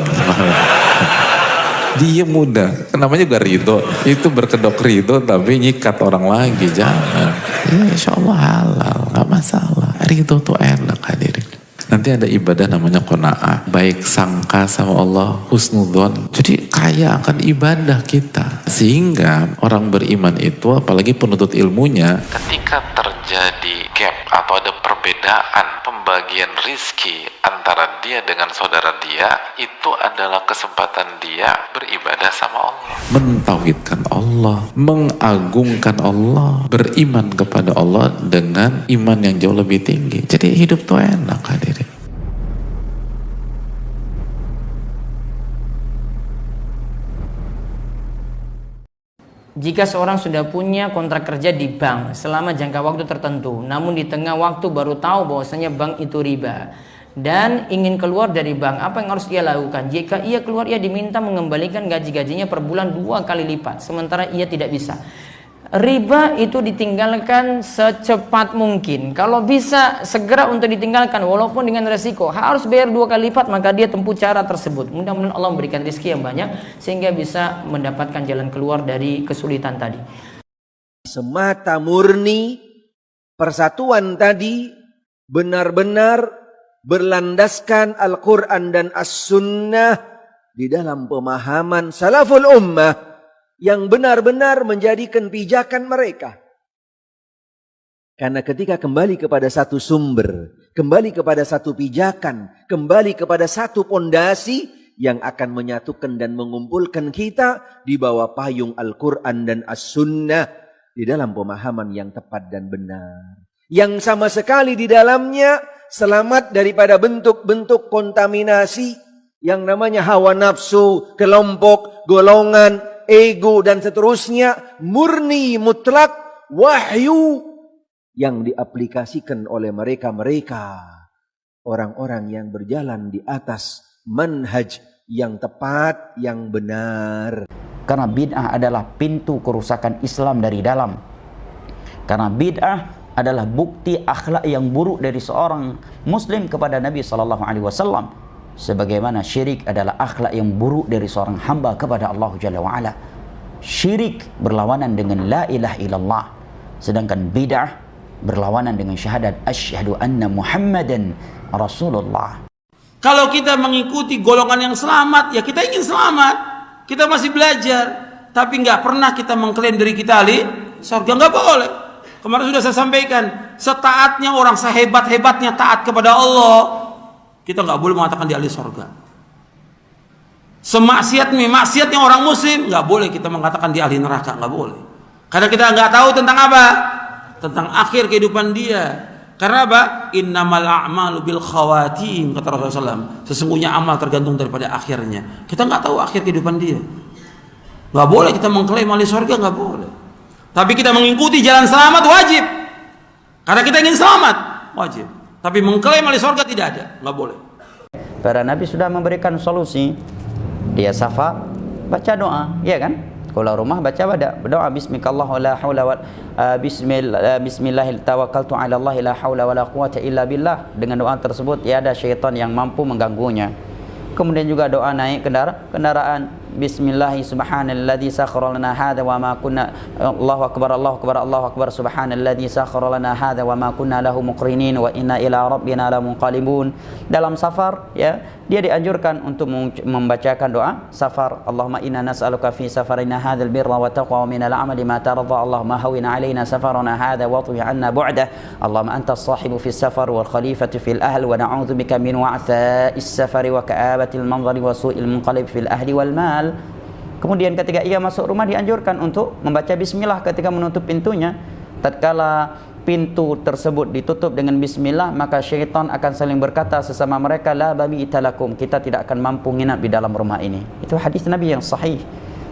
Dia mudah, namanya juga ridho. Itu berkedok ridho tapi nyikat orang lagi, jangan. Ya insya Allah halal, gak masalah. Ridho tuh enak hadirin. Nanti ada ibadah namanya qanaah, baik sangka sama Allah, husnudzon. Jadi kaya akan ibadah kita. Sehingga orang beriman itu, apalagi penuntut ilmunya, ketika terjadi gap atau ada perbedaan pembagian rizki antara dia dengan saudara dia, itu adalah kesempatan dia beribadah sama Allah, mentauhidkan Allah, mengagungkan Allah, beriman kepada Allah dengan iman yang jauh lebih tinggi. Jadi hidup tuh enak hadirin. Jika seorang sudah punya kontrak kerja di bank selama jangka waktu tertentu, namun di tengah waktu baru tahu bahwasanya bank itu riba dan ingin keluar dari bank, apa yang harus ia lakukan? Jika ia keluar, ia diminta mengembalikan gaji-gajinya per bulan 2 kali lipat, sementara ia tidak bisa. Riba itu ditinggalkan secepat mungkin. Kalau bisa segera untuk ditinggalkan walaupun dengan resiko harus bayar 2 kali lipat, maka dia tempuh cara tersebut. Mudah-mudahan Allah memberikan rezeki yang banyak sehingga bisa mendapatkan jalan keluar dari kesulitan tadi. Semata murni persatuan tadi benar-benar berlandaskan Al-Quran dan As-Sunnah di dalam pemahaman salaful ummah yang benar-benar menjadikan pijakan mereka. Karena ketika kembali kepada satu sumber, kembali kepada satu pijakan, kembali kepada satu pondasi yang akan menyatukan dan mengumpulkan kita di bawah payung Al-Quran dan As-Sunnah di dalam pemahaman yang tepat dan benar. Yang sama sekali di dalamnya selamat daripada bentuk-bentuk kontaminasi yang namanya hawa nafsu, kelompok, golongan, ego dan seterusnya, murni mutlak wahyu yang diaplikasikan oleh mereka-mereka orang-orang yang berjalan di atas manhaj yang tepat, yang benar. Karena bid'ah adalah pintu kerusakan Islam dari dalam. Karena bid'ah adalah bukti akhlak yang buruk dari seorang muslim kepada Nabi SAW. Sebagaimana syirik adalah akhlak yang buruk dari seorang hamba kepada Allah Jalla wa'ala. Syirik berlawanan dengan la ilaha illallah, sedangkan bid'ah berlawanan dengan syahadat asyhadu anna Muhammadan Rasulullah. Kalau kita mengikuti golongan yang selamat, ya kita ingin selamat. Kita masih belajar, tapi nggak pernah kita mengklaim diri kita ahli surga, nggak boleh. Kemarin sudah saya sampaikan, setaatnya orang, sehebat-hebatnya taat kepada Allah, kita nggak boleh mengatakan dia ahli surga. Maksiatnya orang muslim, nggak boleh kita mengatakan dia ahli neraka, nggak boleh. Karena kita nggak tahu tentang apa, tentang akhir kehidupan dia. Karena apa? Innamal a'malu bil khawatim, kata Rasulullah SAW. Sesungguhnya amal tergantung daripada akhirnya. Kita nggak tahu akhir kehidupan dia. Nggak boleh kita mengklaim ahli surga, nggak boleh. Tapi kita mengikuti jalan selamat wajib. Karena kita ingin selamat, wajib. Tapi mengklaim ahli surga tidak ada, nggak boleh. Para nabi sudah memberikan solusi. Dia safar, baca doa, ya kan? Kalau rumah baca berdoa bismillah la haula wa bismillah tawakkaltu ala Allah la haula wala quwata illa billah. Dengan doa tersebut ya ada syaitan yang mampu mengganggunya. Kemudian juga doa naik kendaraan bismillah subhanalladzi sakhkhara lana hadza wa ma kunna Allahu akbar subhanalladzi sakhkhara lana hadza wa ma kunna lahu muqrinin wa inna ila rabbina lamunqalibun. Dalam safar ya dia dianjurkan untuk membacakan doa safar. Allahumma inna nas'aluka fi safarina hadzal birra wa taqwa min al-amali ma tarda. Allahumma hawwin 'alaina safarana hadza wa tuwi 'anna bu'dah. Allahumma anta as-sahibu fi safar wal khalifatu fil ahl wa na'udzu bika min wa'tha'is safari wa ka'abatil manzari wa su'il munqalib fil ahli wal mal. Kemudian ketika ia masuk rumah dianjurkan untuk membaca bismillah ketika menutup pintunya. Tatkala pintu tersebut ditutup dengan bismillah, maka syaitan akan saling berkata sesama mereka, la babita lakum, kita tidak akan mampu nginap di dalam rumah ini. Itu hadis Nabi yang sahih.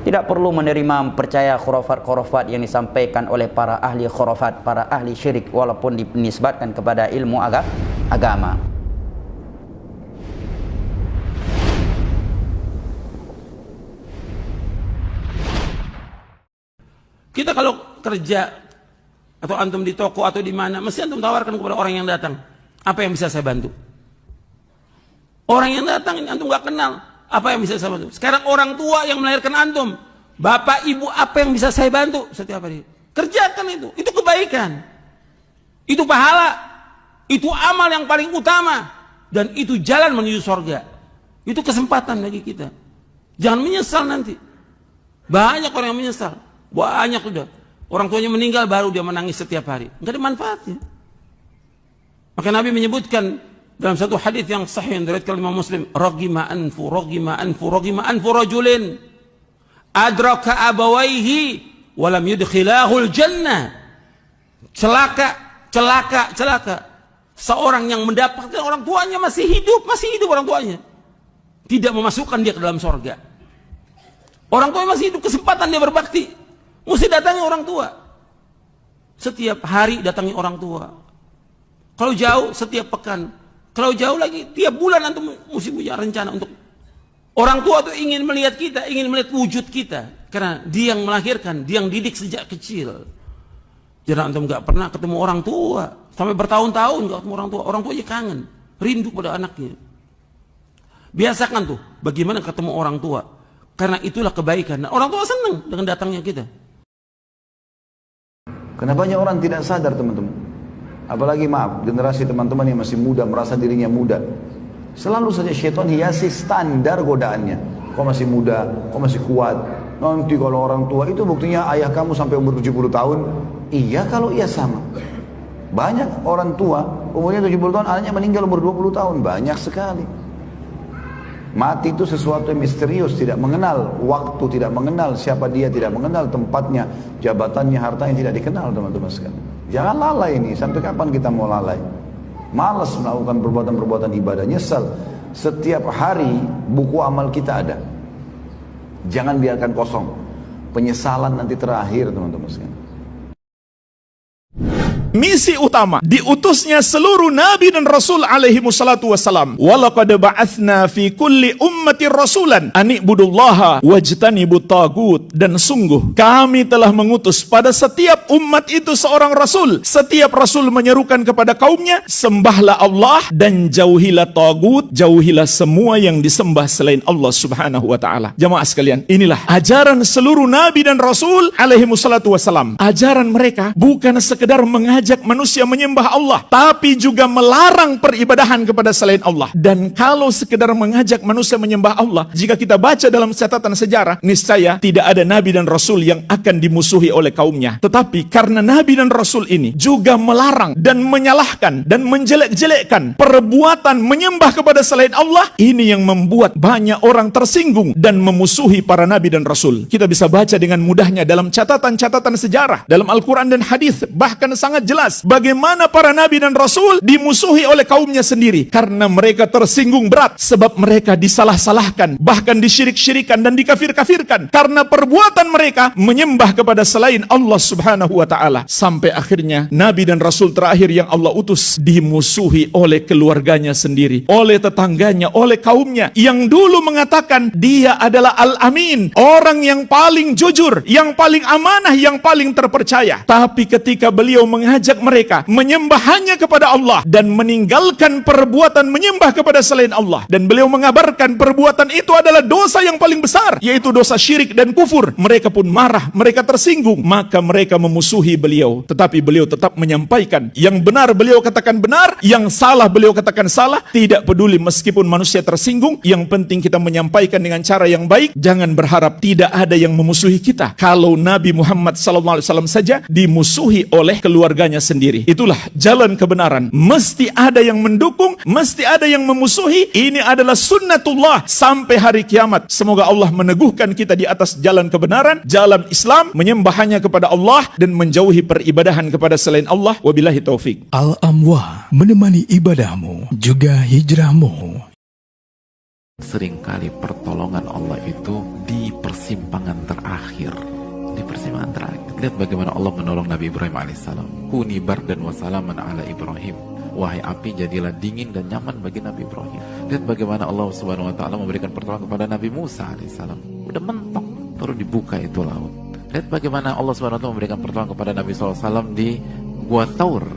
Tidak perlu menerima percaya khurafat-khurafat yang disampaikan oleh para ahli khurafat, para ahli syirik, walaupun dinisbatkan kepada ilmu agama. Kita kalau kerja atau antum di toko atau di mana, mesti antum tawarkan kepada orang yang datang, apa yang bisa saya bantu? Orang yang datang ini antum nggak kenal, apa yang bisa saya bantu? Sekarang orang tua yang melahirkan antum, bapak ibu, apa yang bisa saya bantu? Setiap hari kerjakan itu kebaikan, itu pahala, itu amal yang paling utama, dan itu jalan menuju surga. Itu kesempatan bagi kita. Jangan menyesal nanti. Banyak orang yang menyesal, banyak sudah. Orang tuanya meninggal baru dia menangis setiap hari. Enggak ada manfaatnya. Maka Nabi menyebutkan dalam satu hadis yang sahih yang diriwayatkan oleh Imam Muslim, ragima anfu rajulin adraka abawaihi wa lam yudkhilahul jannah. Celaka. Seorang yang mendapatkan orang tuanya masih hidup orang tuanya, tidak memasukkan dia ke dalam surga. Orang tuanya masih hidup, kesempatan dia berbakti. Mesti datangi orang tua. Setiap hari datangi orang tua. Kalau jauh setiap pekan. Kalau jauh lagi tiap bulan antum mesti punya rencana untuk. Orang tua itu ingin melihat kita, ingin melihat wujud kita. Karena dia yang melahirkan, dia yang didik sejak kecil. Jadi antum nggak pernah ketemu orang tua. Sampai bertahun-tahun nggak ketemu orang tua. Orang tuanya kangen, rindu pada anaknya. Biasakan tuh bagaimana ketemu orang tua. Karena itulah kebaikan. Nah, orang tua senang dengan datangnya kita. Karena banyak orang tidak sadar teman-teman. Apalagi maaf, generasi teman-teman yang masih muda, merasa dirinya muda. Selalu saja syaitan hiasi standar godaannya. Kau masih muda, kau masih kuat. Nanti kalau orang tua itu buktinya ayah kamu sampai umur 70 tahun. Iya kalau iya sama. Banyak orang tua, umurnya 70 tahun, anaknya meninggal umur 20 tahun. Banyak sekali. Mati itu sesuatu yang misterius, tidak mengenal waktu, tidak mengenal siapa dia, tidak mengenal tempatnya, jabatannya, hartanya tidak dikenal teman-teman sekalian. Jangan lalai ini, sampai kapan kita mau lalai? Malas melakukan perbuatan-perbuatan ibadah, nyesal. Setiap hari buku amal kita ada. Jangan biarkan kosong. Penyesalan nanti terakhir teman-teman sekalian. Misi utama diutusnya seluruh nabi dan rasul alaihi wassalatu wassalam. Walaqad ba'atsna fi kulli ummatin rasulan an ibudullaha wajtanibut tagut. Dan sungguh kami telah mengutus pada setiap umat itu seorang rasul. Setiap rasul menyerukan kepada kaumnya, sembahlah Allah dan jauhilah tagut, jauhilah semua yang disembah selain Allah subhanahu wa ta'ala. Jamaah sekalian, inilah ajaran seluruh nabi dan rasul alaihi wassalatu wassalam. Ajaran mereka bukan sekedar mengajak mengajak manusia menyembah Allah, tapi juga melarang peribadahan kepada selain Allah. Dan kalau sekedar mengajak manusia menyembah Allah, jika kita baca dalam catatan sejarah, niscaya tidak ada nabi dan rasul yang akan dimusuhi oleh kaumnya. Tetapi karena nabi dan rasul ini juga melarang dan menyalahkan dan menjelek-jelekkan perbuatan menyembah kepada selain Allah, ini yang membuat banyak orang tersinggung dan memusuhi para nabi dan rasul. Kita bisa baca dengan mudahnya dalam catatan-catatan sejarah, dalam Al-Quran dan hadis, bahkan sangat jelas bagaimana para nabi dan rasul dimusuhi oleh kaumnya sendiri karena mereka tersinggung berat sebab mereka disalah-salahkan, bahkan disyirik-syirikan dan dikafir-kafirkan karena perbuatan mereka menyembah kepada selain Allah Subhanahu wa taala. Sampai akhirnya nabi dan rasul terakhir yang Allah utus dimusuhi oleh keluarganya sendiri, oleh tetangganya, oleh kaumnya yang dulu mengatakan dia adalah Al-Amin, orang yang paling jujur, yang paling amanah, yang paling terpercaya. Tapi ketika beliau mengajak mereka menyembah hanya kepada Allah dan meninggalkan perbuatan menyembah kepada selain Allah, dan beliau mengabarkan perbuatan itu adalah dosa yang paling besar, yaitu dosa syirik dan kufur, mereka pun marah, mereka tersinggung, maka mereka memusuhi beliau. Tetapi beliau tetap menyampaikan yang benar, beliau katakan benar, yang salah beliau katakan salah. Tidak peduli meskipun manusia tersinggung, yang penting kita menyampaikan dengan cara yang baik. Jangan berharap tidak ada yang memusuhi kita. Kalau Nabi Muhammad SAW saja dimusuhi oleh keluarganya sendiri, itulah jalan kebenaran. Mesti ada yang mendukung, mesti ada yang memusuhi. Ini adalah sunnatullah sampai hari kiamat. Semoga Allah meneguhkan kita di atas jalan kebenaran, jalan Islam, menyembah hanya kepada Allah dan menjauhi peribadahan kepada selain Allah. Wabillahi taufik. Al-Amwah menemani ibadahmu juga hijrahmu. Seringkali pertolongan Allah itu di persimpangan terakhir. Di persimpangan terakhir. Lihat bagaimana Allah menolong Nabi Ibrahim alaihissalam. Kuni bardan wa salaman ala Ibrahim. Wahai api, jadilah dingin dan nyaman bagi Nabi Ibrahim. Lihat bagaimana Allah Subhanahu wa taala memberikan pertolongan kepada Nabi Musa alaihissalam. Udah mentok, baru dibuka itu laut. Lihat bagaimana Allah Subhanahu wa taala memberikan pertolongan kepada Nabi SAW di Gua Taur.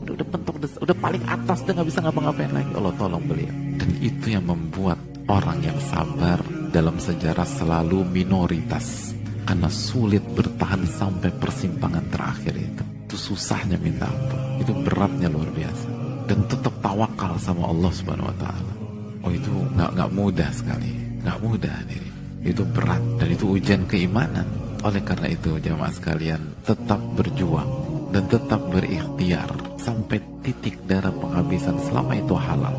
Udah mentok, udah paling atas, udah nggak bisa ngapa-ngapain lagi. Allah tolong beliau. Dan itu yang membuat orang yang sabar dalam sejarah selalu minoritas, karena sulit bertahan sampai persimpangan terakhir itu. Itu susahnya minta ampun, itu beratnya luar biasa, dan tetap tawakal sama Allah Subhanahu wa taala. Oh, itu nggak mudah sekali, nggak mudah nih. Itu berat dan itu ujian keimanan. Oleh karena itu jamaah sekalian, tetap berjuang dan tetap berikhtiar sampai titik darah penghabisan selama itu halal.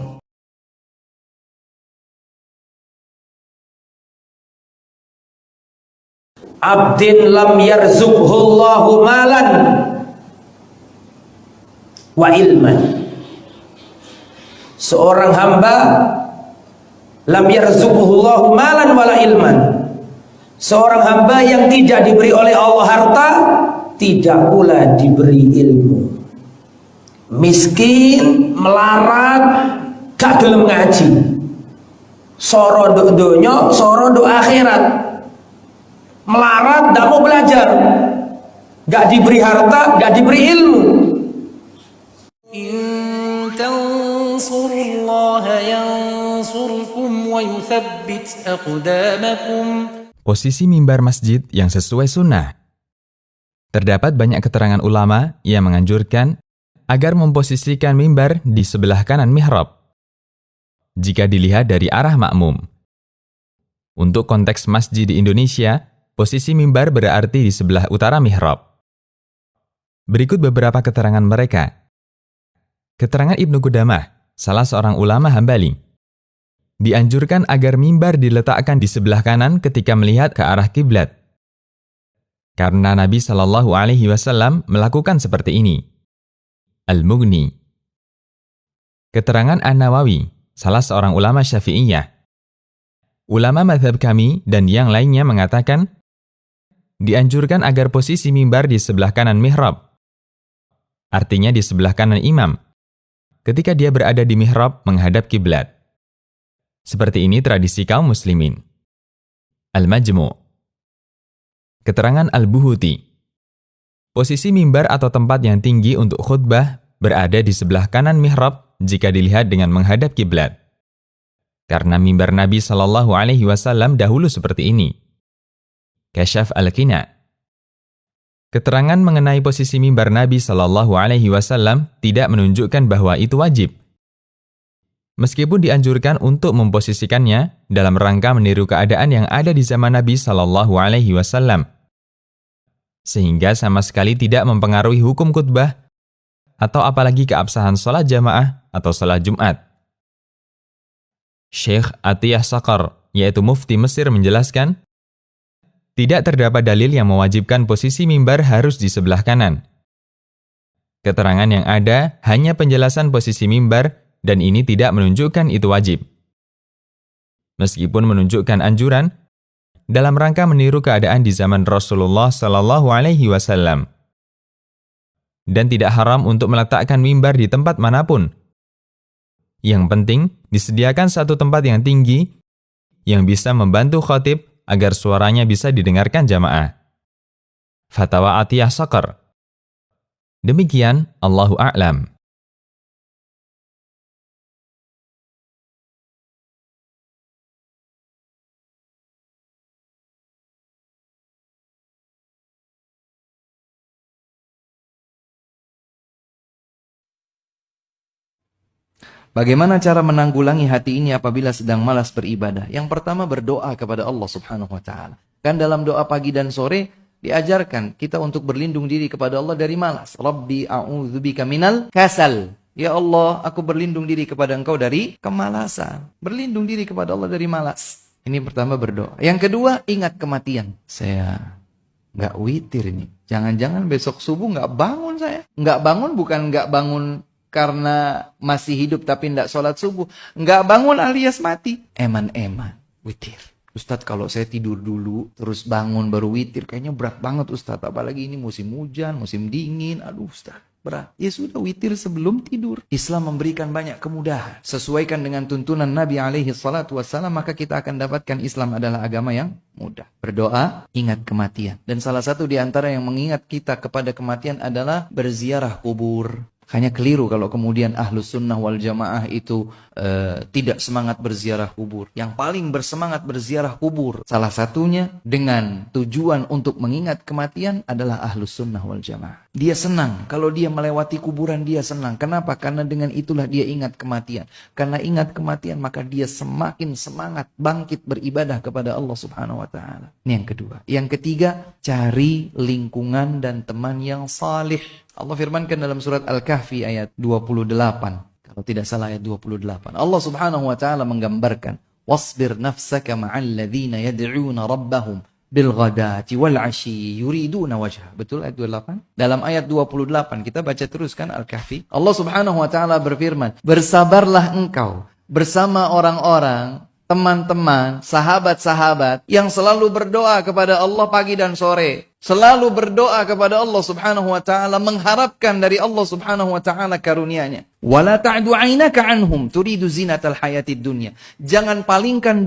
Abdin lam yarzuqhullahu malan wa ilman. Seorang hamba lam yarzuqhullahu malan wala ilman. Seorang hamba yang tidak diberi oleh Allah harta, tidak pula diberi ilmu. Miskin, melarat, gak gelem ngaji. Soro nduk donya, soro nduk akhirat. Melarat, tidak mau belajar, gak diberi harta, gak diberi ilmu. In tansurullaha yansurkum wa yuthabbit aqdamakum. Posisi mimbar masjid yang sesuai sunnah. Terdapat banyak keterangan ulama yang menganjurkan agar memposisikan mimbar di sebelah kanan mihrab jika dilihat dari arah makmum. Untuk konteks masjid di Indonesia, posisi mimbar berarti di sebelah utara mihrab. Berikut beberapa keterangan mereka. Keterangan Ibnu Qudamah, salah seorang ulama Hambali. Dianjurkan agar mimbar diletakkan di sebelah kanan ketika melihat ke arah kiblat. Karena Nabi SAW melakukan seperti ini. Al-Mughni. Keterangan An-Nawawi, salah seorang ulama Syafi'iyah. Ulama mazhab kami dan yang lainnya mengatakan dianjurkan agar posisi mimbar di sebelah kanan mihrab. Artinya di sebelah kanan imam ketika dia berada di mihrab menghadap kiblat. Seperti ini tradisi kaum muslimin. Al-Majmu'. Keterangan Al-Buhuti. Posisi mimbar atau tempat yang tinggi untuk khutbah berada di sebelah kanan mihrab jika dilihat dengan menghadap kiblat. Karena mimbar Nabi SAW dahulu seperti ini. Kasyaf Al-Qina. Keterangan mengenai posisi mimbar Nabi Shallallahu Alaihi Wasallam tidak menunjukkan bahwa itu wajib. Meskipun dianjurkan untuk memposisikannya dalam rangka meniru keadaan yang ada di zaman Nabi Shallallahu Alaihi Wasallam, sehingga sama sekali tidak mempengaruhi hukum khutbah atau apalagi keabsahan sholat jamaah atau sholat Jumat. Syekh Atiyah Sakar, yaitu Mufti Mesir, menjelaskan, tidak terdapat dalil yang mewajibkan posisi mimbar harus di sebelah kanan. Keterangan yang ada hanya penjelasan posisi mimbar dan ini tidak menunjukkan itu wajib. Meskipun menunjukkan anjuran dalam rangka meniru keadaan di zaman Rasulullah Sallallahu Alaihi Wasallam. Dan tidak haram untuk meletakkan mimbar di tempat manapun. Yang penting disediakan satu tempat yang tinggi yang bisa membantu khatib agar suaranya bisa didengarkan jamaah. Fatwa Atiyah Sakar. Demikian, Allahu a'lam. Bagaimana cara menanggulangi hati ini apabila sedang malas beribadah? Yang pertama, berdoa kepada Allah Subhanahu wa taala. Kan dalam doa pagi dan sore diajarkan kita untuk berlindung diri kepada Allah dari malas. Rabbi a'udzubika minal kasal. Ya Allah, aku berlindung diri kepada Engkau dari kemalasan. Berlindung diri kepada Allah dari malas. Ini pertama, berdoa. Yang kedua, ingat kematian. Saya nggak witir ini. Jangan-jangan besok subuh nggak bangun saya. Nggak bangun bukan nggak bangun karena masih hidup tapi tidak sholat subuh. Nggak bangun alias mati. Eman-eman, witir. Ustadz, kalau saya tidur dulu, terus bangun baru witir, kayaknya berat banget Ustadz. Apalagi ini musim hujan, musim dingin. Aduh Ustadz, berat. Ya sudah, witir sebelum tidur. Islam memberikan banyak kemudahan. Sesuaikan dengan tuntunan Nabi SAW, maka kita akan dapatkan Islam adalah agama yang mudah. Berdoa, ingat kematian. Dan salah satu di antara yang mengingat kita kepada kematian adalah berziarah kubur. Hanya keliru kalau kemudian Ahlus Sunnah wal Jamaah itu tidak semangat berziarah kubur. Yang paling bersemangat berziarah kubur, salah satunya dengan tujuan untuk mengingat kematian, adalah Ahlus Sunnah wal Jamaah. Dia senang, kalau dia melewati kuburan dia senang. Kenapa? Karena dengan itulah dia ingat kematian. Karena ingat kematian maka dia semakin semangat bangkit beribadah kepada Allah Subhanahu wa taala. Ini yang kedua. Yang ketiga, cari lingkungan dan teman yang salih. Allah firmankan dalam surat Al-Kahfi ayat 28. Kalau tidak salah ayat 28. Allah Subhanahu wa taala menggambarkan, "Wasbir nafsaka ma'al ladzina yad'una rabbahum bil ghadati wal 'ashyi yuriduna wajha." Betul ayat 28? Dalam ayat 28 kita baca terus kan Al-Kahfi. Allah Subhanahu wa taala berfirman, "Bersabarlah engkau bersama orang-orang, teman-teman, sahabat-sahabat yang selalu berdoa kepada Allah pagi dan sore. Selalu berdoa kepada Allah Subhanahu wa taala, mengharapkan dari Allah Subhanahu wa taala karunia-Nya. Wala ta'du 'ainaka 'anhum turidu zinatal hayatid dunya." Jangan palingkan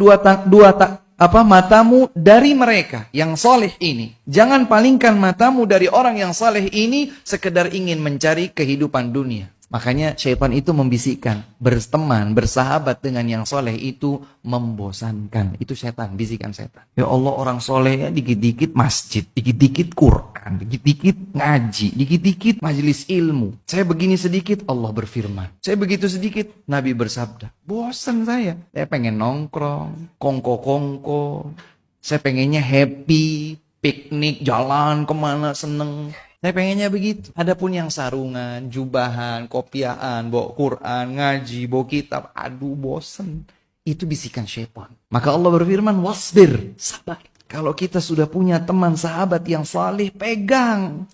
matamu dari mereka yang saleh ini. Jangan palingkan matamu dari orang yang saleh ini sekedar ingin mencari kehidupan dunia. Makanya syaitan itu membisikkan, berteman, bersahabat dengan yang soleh itu membosankan. Itu syaitan, bisikan syaitan. Ya Allah, orang soleh ya dikit-dikit masjid, dikit-dikit Quran, dikit-dikit ngaji, dikit-dikit majelis ilmu. Saya begini sedikit, Allah berfirman. Saya begitu sedikit, Nabi bersabda. Bosan saya pengen nongkrong, kongko-kongko. Saya pengennya happy, piknik, jalan kemana, seneng. Saya pengennya begitu. Adapun yang sarungan, jubahan, kopiahan, bawa Quran, ngaji, bawa kitab, aduh bosen. Itu bisikan syaitan. Maka Allah berfirman, wasbir, sabar. Kalau kita sudah punya teman sahabat yang saleh, pegang.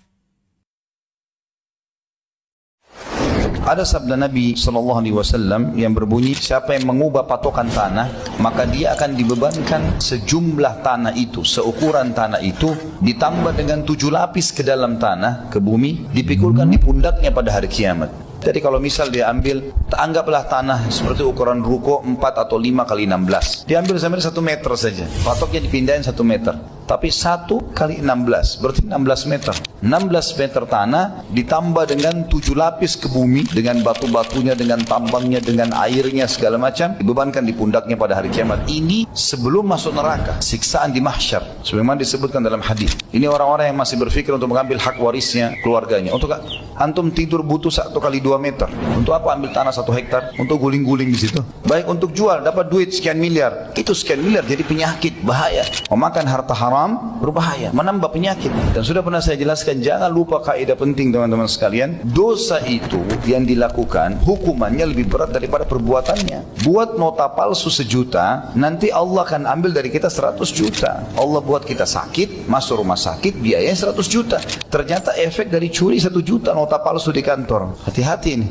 Ada sabda Nabi SAW yang berbunyi, siapa yang mengubah patokan tanah, maka dia akan dibebankan sejumlah tanah itu, seukuran tanah itu, ditambah dengan 7 lapis ke dalam tanah, ke bumi, dipikulkan di pundaknya pada hari kiamat. Jadi kalau misal dia ambil, anggaplah tanah seperti ukuran ruko 4 atau 5 kali 16. Diambil sampai 1 meter saja. Patoknya dipindahin 1 meter. Tapi 1 kali 16, berarti 16 meter. 16 meter tanah ditambah dengan 7 lapis ke bumi, dengan batu-batunya, dengan tambangnya, dengan airnya, segala macam, dibebankan di pundaknya pada hari kiamat. Ini sebelum masuk neraka, siksaan di mahsyar. Sebagaimana disebutkan dalam hadis. Ini orang-orang yang masih berpikir untuk mengambil hak warisnya, keluarganya. Untuk antum tidur butuh 1 kali 2 meter. Untuk apa ambil tanah 1 hektar? Untuk guling-guling di situ. Baik untuk jual, dapat duit sekian miliar. Itu sekian miliar jadi penyakit, bahaya. Memakan harta haram berbahaya, menambah penyakit. Dan sudah pernah saya jelaskan, jangan lupa kaidah penting teman-teman sekalian. Dosa itu yang dilakukan, hukumannya lebih berat daripada perbuatannya. Buat nota palsu 1 juta, nanti Allah akan ambil dari kita 100 juta. Allah buat kita sakit, masuk rumah sakit, biayanya 100 juta. Ternyata efek dari curi 1 juta nota palsu di kantor. Hati-hati ini.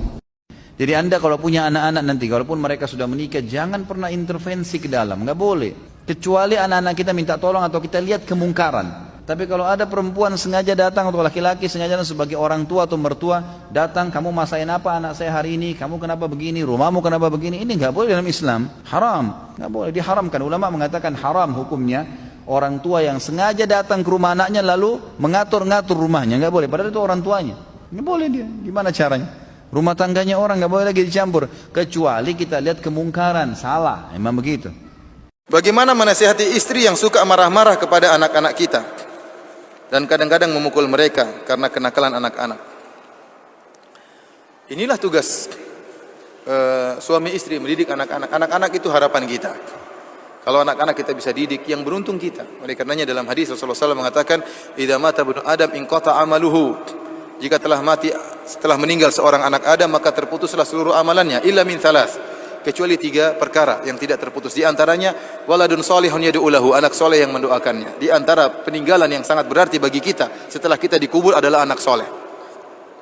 Jadi Anda kalau punya anak-anak nanti, kalaupun mereka sudah menikah, jangan pernah intervensi ke dalam, nggak boleh. Kecuali anak-anak kita minta tolong atau kita lihat kemungkaran. Tapi kalau ada perempuan sengaja datang atau laki-laki sengaja sebagai orang tua atau mertua datang, kamu masain apa anak saya hari ini, kamu kenapa begini, rumahmu kenapa begini, ini nggak boleh dalam Islam, haram, nggak boleh, diharamkan. Ulama mengatakan haram hukumnya orang tua yang sengaja datang ke rumah anaknya lalu mengatur-ngatur rumahnya, nggak boleh. Padahal itu orang tuanya, nggak boleh dia. Gimana caranya? Rumah tangganya orang nggak boleh lagi dicampur, kecuali kita lihat kemungkaran, salah, memang begitu. Bagaimana menasihati istri yang suka marah-marah kepada anak-anak kita dan kadang-kadang memukul mereka karena kenakalan anak-anak? Inilah tugas suami istri, mendidik anak-anak. Anak-anak itu harapan kita. Kalau anak-anak kita bisa didik, yang beruntung kita. Oleh karenanya dalam hadis Rasulullah SAW mengatakan, "Idza mata ibnu Adam inqata amaluhu." Jika telah mati, setelah meninggal seorang anak Adam, maka terputuslah seluruh amalannya illa min thalath, kecuali 3 perkara yang tidak terputus. Di antaranya waladun salihun yad'u lahu, anak soleh yang mendoakannya. Di antara peninggalan yang sangat berarti bagi kita setelah kita dikubur adalah anak soleh.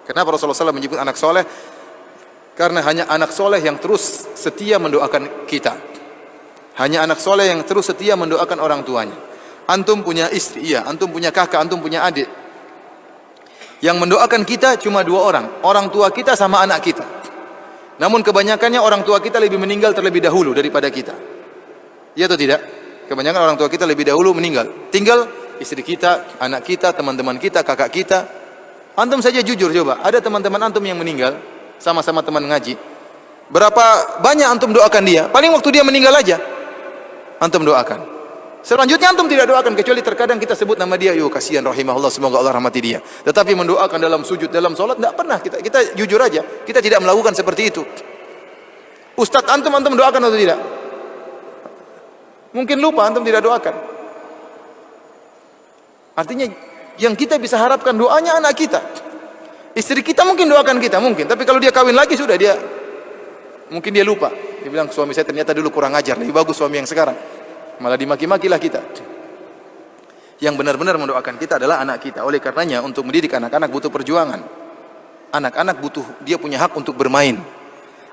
Kenapa Rasulullah SAW menyebut anak soleh? Karena hanya anak soleh yang terus setia mendoakan kita. Hanya anak soleh yang terus setia mendoakan orang tuanya. Antum punya istri, iya. Antum punya kakak, antum punya adik. Yang mendoakan kita cuma 2 orang, orang tua kita sama anak kita. Namun kebanyakannya orang tua kita lebih meninggal terlebih dahulu daripada kita. Iya atau tidak? Kebanyakan orang tua kita lebih dahulu meninggal. Tinggal istri kita, anak kita, teman-teman kita, kakak kita. Antum saja jujur coba, ada teman-teman antum yang meninggal, sama-sama teman ngaji. Berapa banyak antum doakan dia? Paling waktu dia meninggal aja antum doakan. Selanjutnya antum tidak doakan, kecuali terkadang kita sebut nama dia, yo kasihan rahimahullah, semoga Allah rahmati dia. Tetapi mendoakan dalam sujud, dalam solat, tidak pernah. Kita jujur aja, kita tidak melakukan seperti itu. Ustadz antum doakan atau tidak? Mungkin lupa antum tidak doakan. Artinya yang kita bisa harapkan doanya anak kita. Istri kita mungkin doakan kita, mungkin. Tapi kalau dia kawin lagi sudah, mungkin dia lupa. Dia bilang suami saya ternyata dulu kurang ajar, lebih bagus suami yang sekarang. Malah dimaki-makilah kita. Yang benar-benar mendoakan kita adalah anak kita. Oleh karenanya untuk mendidik anak-anak butuh perjuangan. Anak-anak butuh, dia punya hak untuk bermain.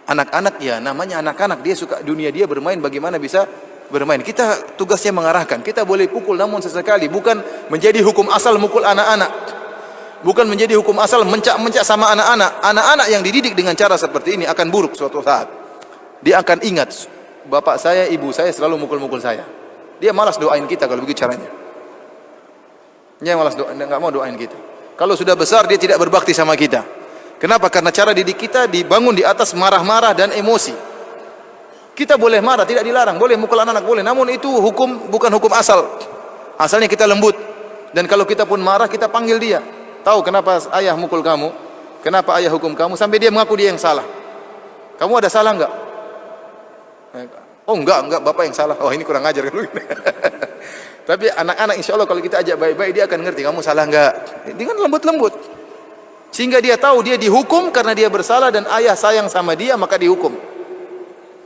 Anak-anak ya namanya anak-anak, dia suka dunia dia bermain, bagaimana bisa bermain. Kita tugasnya mengarahkan. Kita boleh pukul namun sesekali, bukan menjadi hukum asal mukul anak-anak. Bukan menjadi hukum asal mencak-mencak sama anak-anak. Anak-anak yang dididik dengan cara seperti ini akan buruk suatu saat. Dia akan ingat, bapak saya, ibu saya selalu mukul-mukul saya. Dia malas doain kita kalau begitu caranya. Dia malas nggak mau doain kita. Kalau sudah besar dia tidak berbakti sama kita. Kenapa? Karena cara didik kita dibangun di atas marah-marah dan emosi. Kita boleh marah, tidak dilarang, boleh mukul anak-anak boleh. Namun itu hukum, bukan hukum asal. Asalnya kita lembut. Dan kalau kita pun marah, kita panggil dia. Tahu kenapa ayah mukul kamu? Kenapa ayah hukum kamu? Sampai dia mengaku dia yang salah. Kamu ada salah enggak? Oh enggak, bapak yang salah. Oh ini kurang ajar. Tapi anak-anak insya Allah kalau kita ajak baik-baik dia akan ngerti kamu salah enggak. Dengan lembut-lembut. Sehingga dia tahu dia dihukum karena dia bersalah dan ayah sayang sama dia maka dihukum.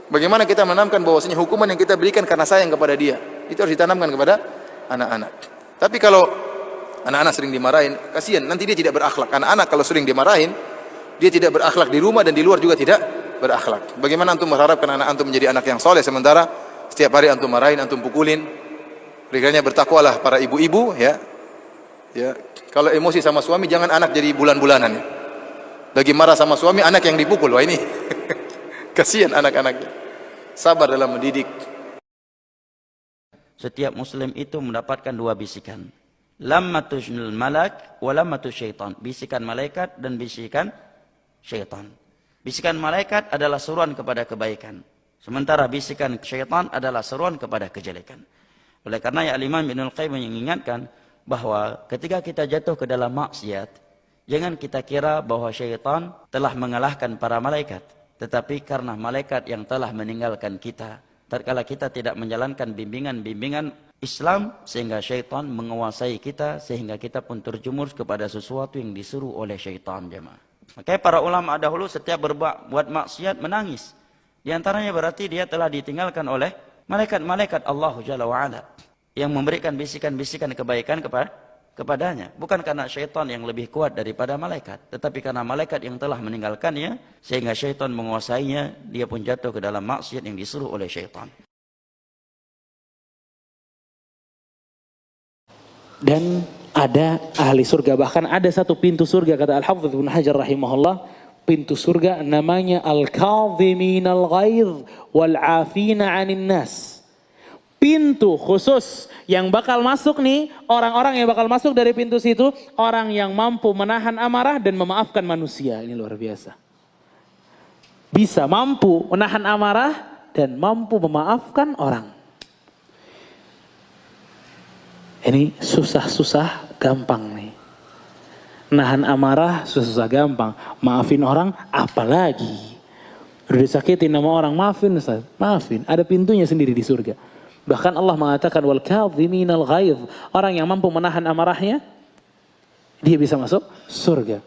Bagaimana kita menanamkan bahwasanya hukuman yang kita berikan karena sayang kepada dia. Itu harus ditanamkan kepada anak-anak. Tapi kalau anak-anak sering dimarahin, kasihan nanti dia tidak berakhlak. Anak-anak kalau sering dimarahin, dia tidak berakhlak di rumah dan di luar juga tidak berakhlak. Bagaimana antum mengharapkan anak antum menjadi anak yang soleh sementara setiap hari antum marahin, antum pukulin? Kiranya bertakwalah para ibu-ibu ya. Ya, kalau emosi sama suami jangan anak jadi bulan-bulanan ya. Lagi marah sama suami, anak yang dipukul. Wah ini kasihan anak-anaknya. Sabar dalam mendidik. Setiap muslim itu mendapatkan dua bisikan. Lammatujnul malak wa lammatus syaitan. Bisikan malaikat dan bisikan syaitan. Bisikan malaikat adalah seruan kepada kebaikan. Sementara bisikan syaitan adalah seruan kepada kejelekan. Oleh karena ya Imam Ibnul Qayyim mengingatkan bahwa ketika kita jatuh ke dalam maksiat, jangan kita kira bahwa syaitan telah mengalahkan para malaikat. Tetapi karena malaikat yang telah meninggalkan kita, tatkala kita tidak menjalankan bimbingan-bimbingan Islam, sehingga syaitan menguasai kita, sehingga kita pun terjumus kepada sesuatu yang disuruh oleh syaitan, jemaah. Makanya para ulama dahulu setiap buat maksiat menangis. Di antaranya berarti dia telah ditinggalkan oleh malaikat-malaikat Allah Jalla wa'ala, yang memberikan bisikan-bisikan kebaikan kepadanya. Bukan karena syaitan yang lebih kuat daripada malaikat, tetapi karena malaikat yang telah meninggalkannya, sehingga syaitan menguasainya, dia pun jatuh ke dalam maksiat yang disuruh oleh syaitan. Dan ada ahli surga, bahkan ada satu pintu surga, kata Al-Hafidz Ibnu Hajar rahimahullah, pintu surga namanya Al-Kadhiminal Ghaidh wal 'Afina 'anil nas. Pintu khusus yang bakal masuk nih, orang-orang yang bakal masuk dari pintu situ, orang yang mampu menahan amarah dan memaafkan manusia. Ini luar biasa. Bisa mampu menahan amarah dan mampu memaafkan orang. Ini susah-susah gampang nih. Nahan amarah susah-susah gampang. Maafin orang apalagi. Udah disakitin nama orang, maafin Ustaz. Maafin. Ada pintunya sendiri di surga. Bahkan Allah mengatakan wal kadhiminal ghaidh. Orang yang mampu menahan amarahnya, dia bisa masuk surga.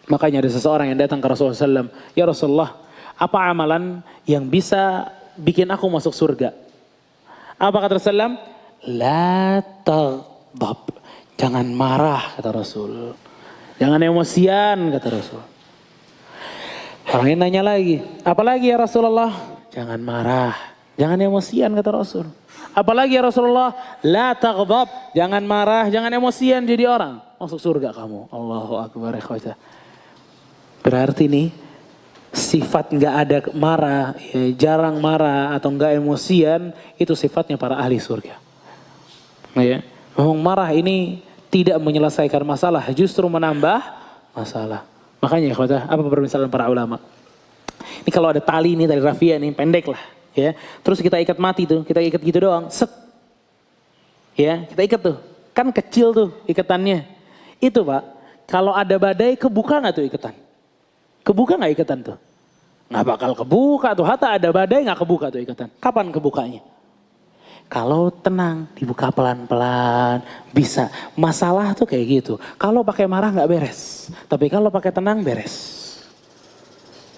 Makanya ada seseorang yang datang ke Rasulullah SAW. Ya Rasulullah, apa amalan yang bisa bikin aku masuk surga? Apa kata Rasulullah? La taghdab. Jangan marah, kata Rasul. Jangan emosian, kata Rasul. Orang ini nanya lagi, apalagi ya Rasulullah? Jangan marah, jangan emosian, kata Rasul. Apalagi ya Rasulullah? La taghdab. Jangan marah, jangan emosian jadi orang. Masuk surga kamu. Allahu Akbar. Berarti nih, sifat nggak ada marah, ya, jarang marah atau nggak emosian, itu sifatnya para ahli surga. Ya, memang marah ini tidak menyelesaikan masalah, justru menambah masalah. Makanya ikhwatah, apa permisalan para ulama? Ini kalau ada tali ini, tali rafia nih, pendek lah, ya. Terus kita ikat mati tuh, kita ikat gitu doang, set. Ya, kita ikat tuh, kan kecil tuh ikatannya. Itu Pak, kalau ada badai kebuka nggak tuh ikatan? Kebuka nggak ikatan tuh? Nggak bakal kebuka tuh, hatta ada badai nggak kebuka tuh ikatan. Kapan kebukanya? Kalau tenang, dibuka pelan-pelan, bisa. Masalah tuh kayak gitu. Kalau pakai marah nggak beres, tapi kalau pakai tenang beres.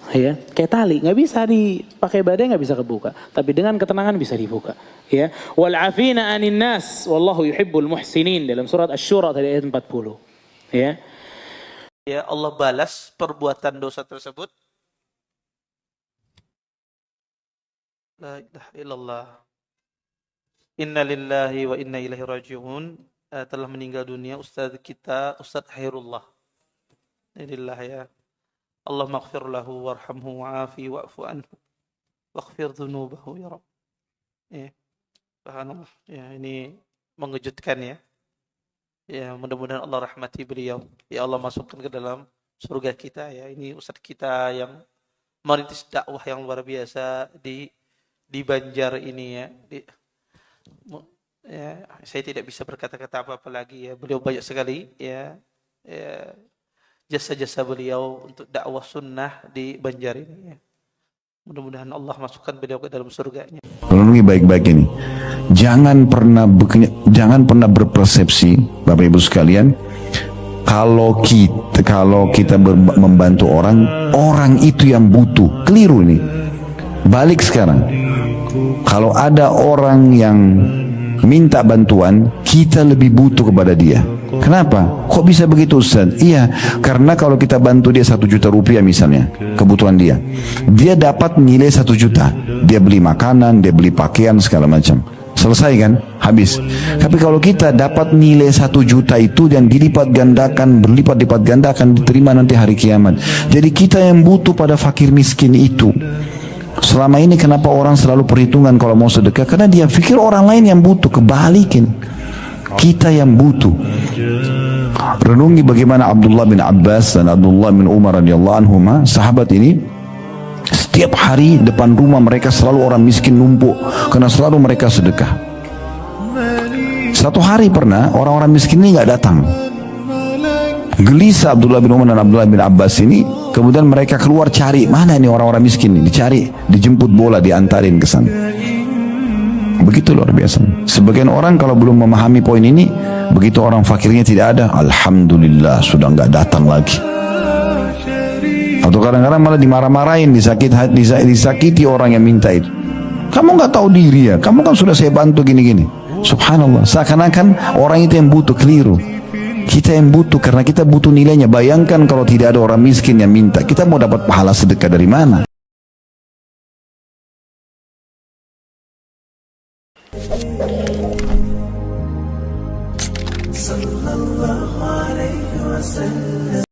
Ya, kayak tali nggak bisa dipakai badai, nggak bisa kebuka, tapi dengan ketenangan bisa dibuka. Ya, wal 'afina 'anil nas, wallahu yuhibbul muhsinin, dalam surat Asy-Syura tadi ayat 40. Ya. Ya, Allah balas perbuatan dosa tersebut. La ilaha illallah. Inna lillahi wa inna ilaihi raji'un. Telah meninggal dunia Ustaz kita, Ustaz Khairullah. Innalillah ya. Allah maghfir lahu warhamhu wa'afi wa'fu anhu. Waghfir dhunubahu ya Rabb. Ya. Subhanallah. Ya, ini mengejutkan ya. Ya, mudah-mudahan Allah rahmati beliau. Ya Allah masukkan ke dalam surga kita ya. Ini Ustaz kita yang merintis dakwah yang luar biasa di Banjar ini ya. Ya, saya tidak bisa berkata-kata apa-apa lagi ya. Beliau banyak sekali ya, jasa-jasa beliau untuk dakwah sunnah di Banjar ini ya. Mudah-mudahan Allah masukkan beliau ke dalam surganya. Renungi baik-baik ini. Jangan pernah berpersepsi, Bapak Ibu sekalian, kalau kita membantu orang itu yang butuh. Keliru ini. Balik sekarang. Kalau ada orang yang minta bantuan, kita lebih butuh kepada dia. Kenapa? Kok bisa begitu Ustaz? Iya, karena kalau kita bantu dia 1 juta rupiah misalnya, kebutuhan dia dapat nilai 1 juta. Dia beli makanan, dia beli pakaian, segala macam. Selesai kan? habis. Tapi kalau kita dapat nilai 1 juta itu dan dilipat gandakan, berlipat-lipat gandakan, diterima nanti hari kiamat. Jadi kita yang butuh pada fakir miskin itu. Selama ini kenapa orang selalu perhitungan kalau mau sedekah? Karena dia pikir orang lain yang butuh. Kebalikin, kita yang butuh. Renungi bagaimana Abdullah bin Abbas dan Abdullah bin Umar radhiyallahu anhuma, sahabat ini, setiap hari depan rumah mereka selalu orang miskin numpuk karena selalu mereka sedekah. Satu hari pernah orang-orang miskin ini nggak datang. Gelisah Abdullah bin Umar dan Abdullah bin Abbas ini, kemudian mereka keluar cari mana ini orang-orang miskin ini, dicari, dijemput bola, diantarin ke sana. Begitu luar biasa. Sebagian orang kalau belum memahami poin ini, begitu orang fakirnya tidak ada, alhamdulillah sudah nggak datang lagi. Atau kadang-kadang malah dimarah-marahin, disakiti orang yang minta itu. Kamu nggak tahu diri ya, kamu kan sudah saya bantu gini-gini. Subhanallah, seakan-akan orang itu yang butuh, keliru. Kita yang butuh karena kita butuh nilainya. Bayangkan kalau tidak ada orang miskin yang minta, kita mau dapat pahala sedekah dari mana?